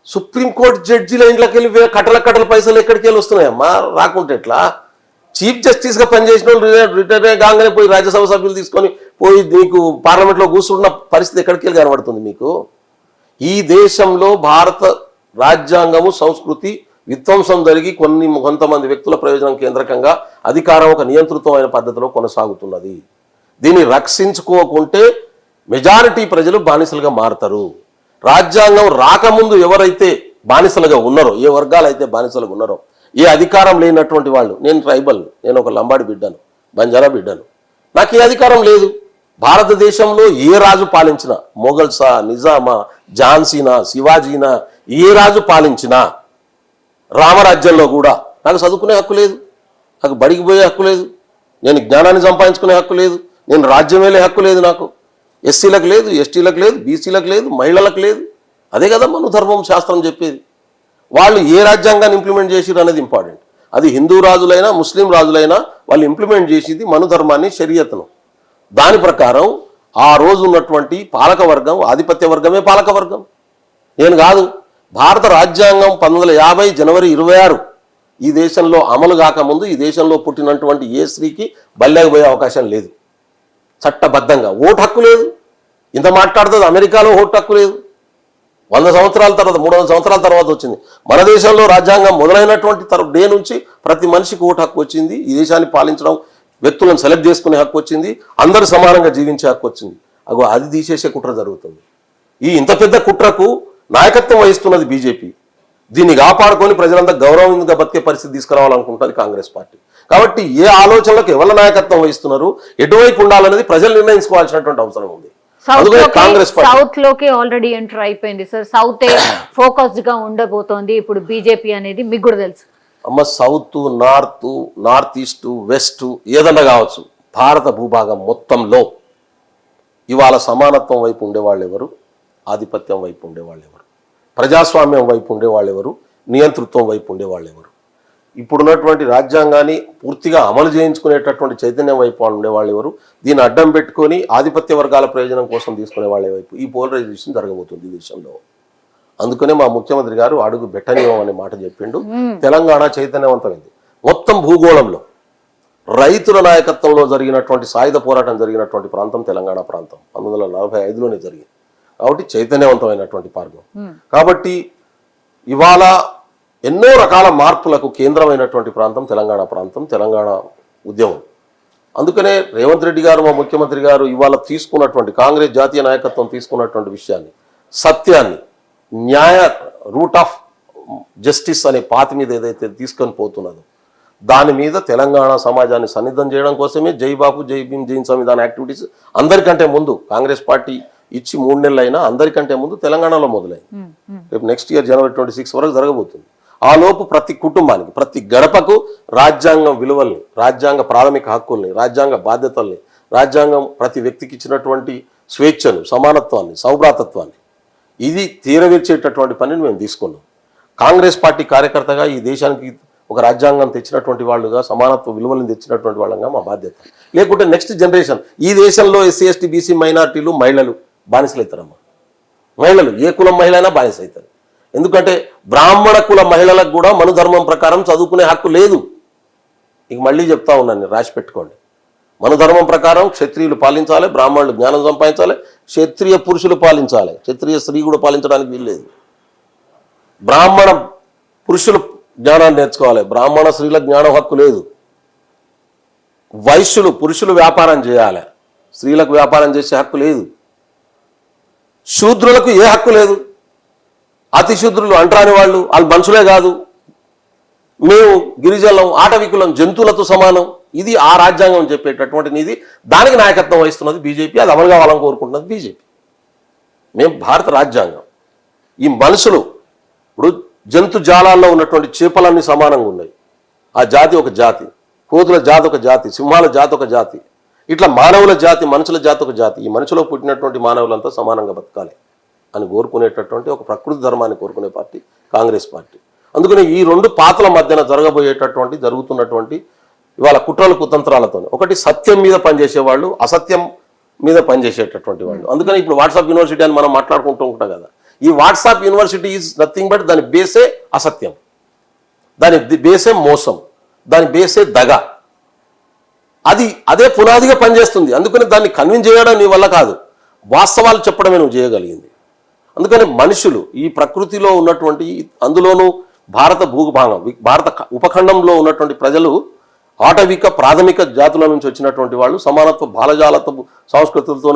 సుప్రీంకోర్టు జడ్జిల ఇంట్లోకి వెళ్ళి కట్టల పైసలు ఎక్కడికి వెళ్ళి వస్తున్నాయమ్మా? రాకుంటే ఎట్లా? చీఫ్ జస్టిస్గా పనిచేసిన వాళ్ళు రిటైర్ కాగానే పోయి రాజ్యసభ సభ్యులు తీసుకొని పోయి నీకు పార్లమెంట్లో కూర్చున్న పరిస్థితి ఎక్కడికి వెళ్ళి కనబడుతుంది మీకు? ఈ దేశంలో భారత రాజ్యాంగము సంస్కృతి విధ్వంసం జరిగి కొంతమంది వ్యక్తుల ప్రయోజనం కేంద్రకంగా అధికారం ఒక నియంత్రితమైన పద్ధతిలో కొనసాగుతున్నది. దీన్ని రక్షించుకోకుంటే మెజారిటీ ప్రజలు బానిసలుగా మారతారు. రాజ్యాంగం రాకముందు ఎవరైతే బానిసలుగా ఉన్నారో, ఏ వర్గాలు అయితే బానిసలుగా ఉన్నారో, ఏ అధికారం లేనటువంటి వాళ్ళు, నేను ట్రైబల్, నేను ఒక లంబాడి బిడ్డను, బంజారా బిడ్డను, నాకు ఏ అధికారం లేదు. భారతదేశంలో ఏ రాజు పాలించినా, మొఘల్సా, నిజామా, ఝాన్సీనా, శివాజీనా, ఏ రాజు పాలించినా, రామరాజ్యంలో కూడా నాకు చదువుకునే హక్కు లేదు, నాకు బడికి పోయే హక్కు లేదు, నేను జ్ఞానాన్ని సంపాదించుకునే హక్కు లేదు, నేను రాజ్యం వెళ్ళే హక్కు లేదు. నాకు ఎస్సీలకు లేదు, ఎస్టీలకు లేదు, బీసీలకు లేదు, మహిళలకు లేదు. అదే కదా మన ధర్మం శాస్త్రం చెప్పేది. వాళ్ళు ఏ రాజ్యాంగాన్ని ఇంప్లిమెంట్ చేసిరు అనేది ఇంపార్టెంట్. అది హిందూ రాజులైనా ముస్లిం రాజులైనా వాళ్ళు ఇంప్లిమెంట్ చేసేది మనుధర్మాన్ని, షరియత్ను. దాని ప్రకారం ఆ రోజు ఉన్నటువంటి పాలక వర్గం, ఆధిపత్య వర్గమే పాలక వర్గం, నేను కాదు. భారత రాజ్యాంగం 1950 జనవరి 26 ఈ దేశంలో అమలు కాకముందు ఈ దేశంలో పుట్టినటువంటి ఏ స్త్రీకి బల్లెకు పోయే అవకాశం లేదు. చట్టబద్ధంగా ఓటు హక్కు లేదు. ఇంత మాట్లాడుతుంది, అమెరికాలో ఓటు హక్కు లేదు. 100 సంవత్సరాల తర్వాత, 300 సంవత్సరాల తర్వాత వచ్చింది. మన దేశంలో రాజ్యాంగం మొదలైనటువంటి డే నుంచి ప్రతి మనిషికి ఓటు హక్కు వచ్చింది. ఈ దేశాన్ని పాలించడం, వ్యక్తులను సెలెక్ట్ చేసుకునే హక్కు వచ్చింది. అందరూ సమానంగా జీవించే హక్కు వచ్చింది. అది తీసేసే కుట్ర జరుగుతుంది. ఈ ఇంత పెద్ద కుట్రకు నాయకత్వం వహిస్తున్నది బీజేపీ. దీన్ని కాపాడుకొని ప్రజలంతా గౌరవంగా బతికే పరిస్థితి తీసుకురావాలనుకుంటుంది కాంగ్రెస్ పార్టీ. కాబట్టి ఏ ఆలోచనలకు ఎవరి నాయకత్వం వహిస్తున్నారు, ఎటువైపు ఉండాలనేది ప్రజలు నిర్ణయించుకోవాల్సినటువంటి అవసరం ఉంది. కాంగ్రెస్ సౌత్ లోకి ఆల్రెడీ ఎంటర్ అయిపోయింది సార్. సౌత్ ఫోకస్డ్ గా ఉండబోతోంది ఇప్పుడు బీజేపీ అనేది మీకు కూడా తెలుసు. అమ్మ, సౌత్, నార్త్ ఈస్ట్, వెస్ట్ ఏదన్నా కావచ్చు, భారత భూభాగం మొత్తంలో ఇవాళ సమానత్వం వైపు ఉండేవాళ్ళు ఎవరు, ఆధిపత్యం వైపు ఉండేవాళ్ళు ఎవరు, ప్రజాస్వామ్యం వైపు ఉండేవాళ్ళు ఎవరు, నియంతృత్వం వైపు ఉండేవాళ్ళు ఎవరు, ఇప్పుడున్నటువంటి రాజ్యాంగాన్ని పూర్తిగా అమలు చేయించుకునేటటువంటి చైతన్యం వైపు ఉండేవాళ్ళు ఎవరు, దీన్ని అడ్డం పెట్టుకొని ఆధిపత్య వర్గాల ప్రయోజనం కోసం తీసుకునే వాళ్ళ వైపు ఈ పోలరైజేషన్ జరగబోతుంది దేశంలో. అందుకనే మా ముఖ్యమంత్రి గారు అడుగు బెట్టనీయం అనే మాట చెప్పిండు. తెలంగాణ చైతన్యవంతమైంది. మొత్తం భూగోళంలో రైతుల నాయకత్వంలో జరిగినటువంటి సాయుధ పోరాటం జరిగినటువంటి ప్రాంతం తెలంగాణ ప్రాంతం 1945లోనే జరిగింది. కాబట్టి చైతన్యవంతమైనటువంటి మార్గం. కాబట్టి ఇవాళ ఎన్నో రకాల మార్పులకు కేంద్రమైనటువంటి ప్రాంతం తెలంగాణ ప్రాంతం, తెలంగాణ ఉద్యమం. అందుకనే రేవంత్ రెడ్డి గారు, మా ముఖ్యమంత్రి గారు ఇవాళ తీసుకున్నటువంటి కాంగ్రెస్ జాతీయ నాయకత్వం తీసుకున్నటువంటి విషయాన్ని, సత్యాన్ని, న్యాయ రూట్ ఆఫ్ జస్టిస్ అనే పాత మీద ఏదైతే తీసుకొని పోతున్నదో దాని మీద తెలంగాణ సమాజాన్ని సన్నిధం చేయడం కోసమే జై బాపు, జై భీమ్, జై సంవిధాన యాక్టివిటీస్ అందరికంటే ముందు కాంగ్రెస్ పార్టీ ఇచ్చి 3 నెలలు అయినా అందరికంటే ముందు తెలంగాణలో మొదలైంది. రేపు నెక్స్ట్ ఇయర్ జనవరి 26 వరకు జరగబోతుంది. ఆ లోపు ప్రతి కుటుంబానికి, ప్రతి గడపకు రాజ్యాంగం విలువల్ని, రాజ్యాంగ ప్రాథమిక హక్కుల్ని, రాజ్యాంగ బాధ్యతల్ని, రాజ్యాంగం ప్రతి వ్యక్తికి ఇచ్చినటువంటి స్వేచ్ఛను, సమానత్వాన్ని, సౌభ్రాతత్వాన్ని ఇది తీరవేర్చేటటువంటి పనిని మేము తీసుకున్నాం. కాంగ్రెస్ పార్టీ కార్యకర్తగా ఈ దేశానికి ఒక రాజ్యాంగం తెచ్చినటువంటి వాళ్ళుగా, సమానత్వ విలువలను తెచ్చినటువంటి వాళ్ళంగా మా బాధ్యత. లేకుంటే నెక్స్ట్ జనరేషన్ ఈ దేశంలో ఎస్సీ, ఎస్టీ, బీసీ మైనార్టీలు, మహిళలు బానిసలు అవుతారమ్మా. మహిళలు ఏ కులం మహిళ అయినా బానిస అవుతారు. ఎందుకంటే బ్రాహ్మణ కుల మహిళలకు కూడా మన ధర్మం ప్రకారం చదువుకునే హక్కు లేదు. ఇక మళ్ళీ చెప్తా ఉన్నాను, రాసి పెట్టుకోండి. మన ధర్మం ప్రకారం క్షత్రియులు పాలించాలి, బ్రాహ్మణులు జ్ఞానం సంపాదించాలి, క్షత్రియ పురుషులు పాలించాలి, క్షత్రియ స్త్రీ కూడా పాలించడానికి వీల్లేదు. బ్రాహ్మణ పురుషులు జ్ఞానాన్ని నేర్చుకోవాలి, బ్రాహ్మణ స్త్రీలకు జ్ఞానం హక్కు లేదు. వైశ్యులు, పురుషులు వ్యాపారం చేయాలి, స్త్రీలకు వ్యాపారం చేసే హక్కు లేదు. శూద్రులకు ఏ హక్కు లేదు. అతి శూద్రులు అంటరాని వాళ్ళు మనుషులే కాదు, మేము గిరిజనులం, ఆటవికులం, జంతువులతో సమానం. ఇది ఆ రాజ్యాంగం చెప్పేటటువంటి నీది. దానికి నాయకత్వం వహిస్తున్నది బీజేపీ. అది అమలు కావాలని కోరుకుంటున్నది బీజేపీ. మేము భారత రాజ్యాంగం, ఈ మనుషులు ఇప్పుడు జంతు జాలాల్లో ఉన్నటువంటి చేపలన్నీ సమానంగా ఉన్నాయి. ఆ జాతి ఒక జాతి, కోతుల జాతి ఒక జాతి, సింహాల జాతి ఒక జాతి, ఇట్లా మానవుల జాతి, మనుషుల జాతి ఒక జాతి. ఈ మనుషులో పుట్టినటువంటి మానవులంతా సమానంగా బతకాలి అని కోరుకునేటటువంటి ఒక ప్రకృతి ధర్మాన్ని కోరుకునే పార్టీ కాంగ్రెస్ పార్టీ. అందుకని ఈ 2 పాత్రల మధ్యన జరుగుతున్నటువంటి ఇవాళ కుట్రలు కుతంత్రాలతో, ఒకటి సత్యం మీద పనిచేసేవాళ్ళు, అసత్యం మీద పనిచేసేటటువంటి వాళ్ళు. అందుకని ఇప్పుడు వాట్సాప్ యూనివర్సిటీ అని మనం మాట్లాడుకుంటూ ఉంటాం కదా. ఈ WhatsApp university is nothing but దాని బేసే అసత్యం, దాని బేసే మోసం, దాని బేసే దగ. అదే పునాదిగా పనిచేస్తుంది. అందుకని దాన్ని కన్విన్స్ చేయడం నీ వల్ల కాదు, వాస్తవాలు చెప్పడమే నువ్వు చేయగలిగింది. అందుకని మనుషులు ఈ ప్రకృతిలో ఉన్నటువంటి, అందులోనూ భారత భూభాగం, భారత ఉపఖండంలో ఉన్నటువంటి ప్రజలు ఆటవిక ప్రాథమిక జాతుల నుంచి వచ్చినటువంటి వాళ్ళు, సమానత్వ భాలజాలతో సంస్కృతులతో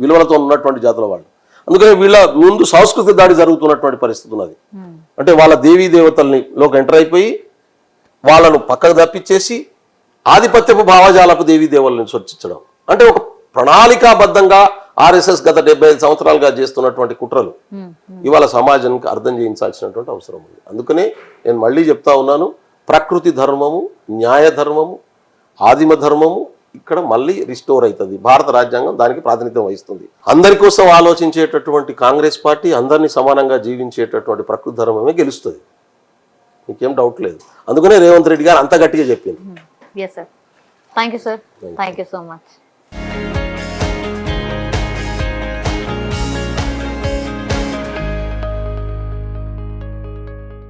విలువలతో ఉన్నటువంటి జాతుల వాళ్ళు. అందుకని వీళ్ళ ముందు సాంస్కృతిక దాడి జరుగుతున్నటువంటి పరిస్థితి ఉన్నది. అంటే వాళ్ళ దేవీ దేవతల్ని లోకి ఎంటర్ అయిపోయి వాళ్ళను పక్కకు తప్పించేసి ఆధిపత్యపు భావజాలపు దేవీ దేవతలను చర్చించడం అంటే ఒక ప్రణాళికాబద్ధంగా ఆర్ఎస్ఎస్ గత 75 సంవత్సరాలుగా చేస్తున్నటువంటి కుట్రలు ఇవాళ సమాజానికి అర్థం చేయించాల్సినటువంటి అవసరం ఉంది. అందుకనే నేను మళ్ళీ చెప్తా ఉన్నాను, ప్రకృతి ధర్మము, న్యాయ ధర్మము, ఆదిమ ధర్మము ఇక్కడ మళ్ళీ రిస్టోర్ అవుతుంది. భారత రాజ్యాంగం దానికి ప్రాతినిధ్యం వహిస్తుంది. అందరి కోసం ఆలోచించేటటువంటి కాంగ్రెస్ పార్టీ, అందరినీ సమానంగా జీవించేటటువంటి ప్రకృతి ధర్మమే గెలుస్తుంది, మీకేం డౌట్ లేదు. అందుకనే రేవంత్ రెడ్డి గారు అంత గట్టిగా చెప్పింది. Yes sir, thank you sir, thank you so much.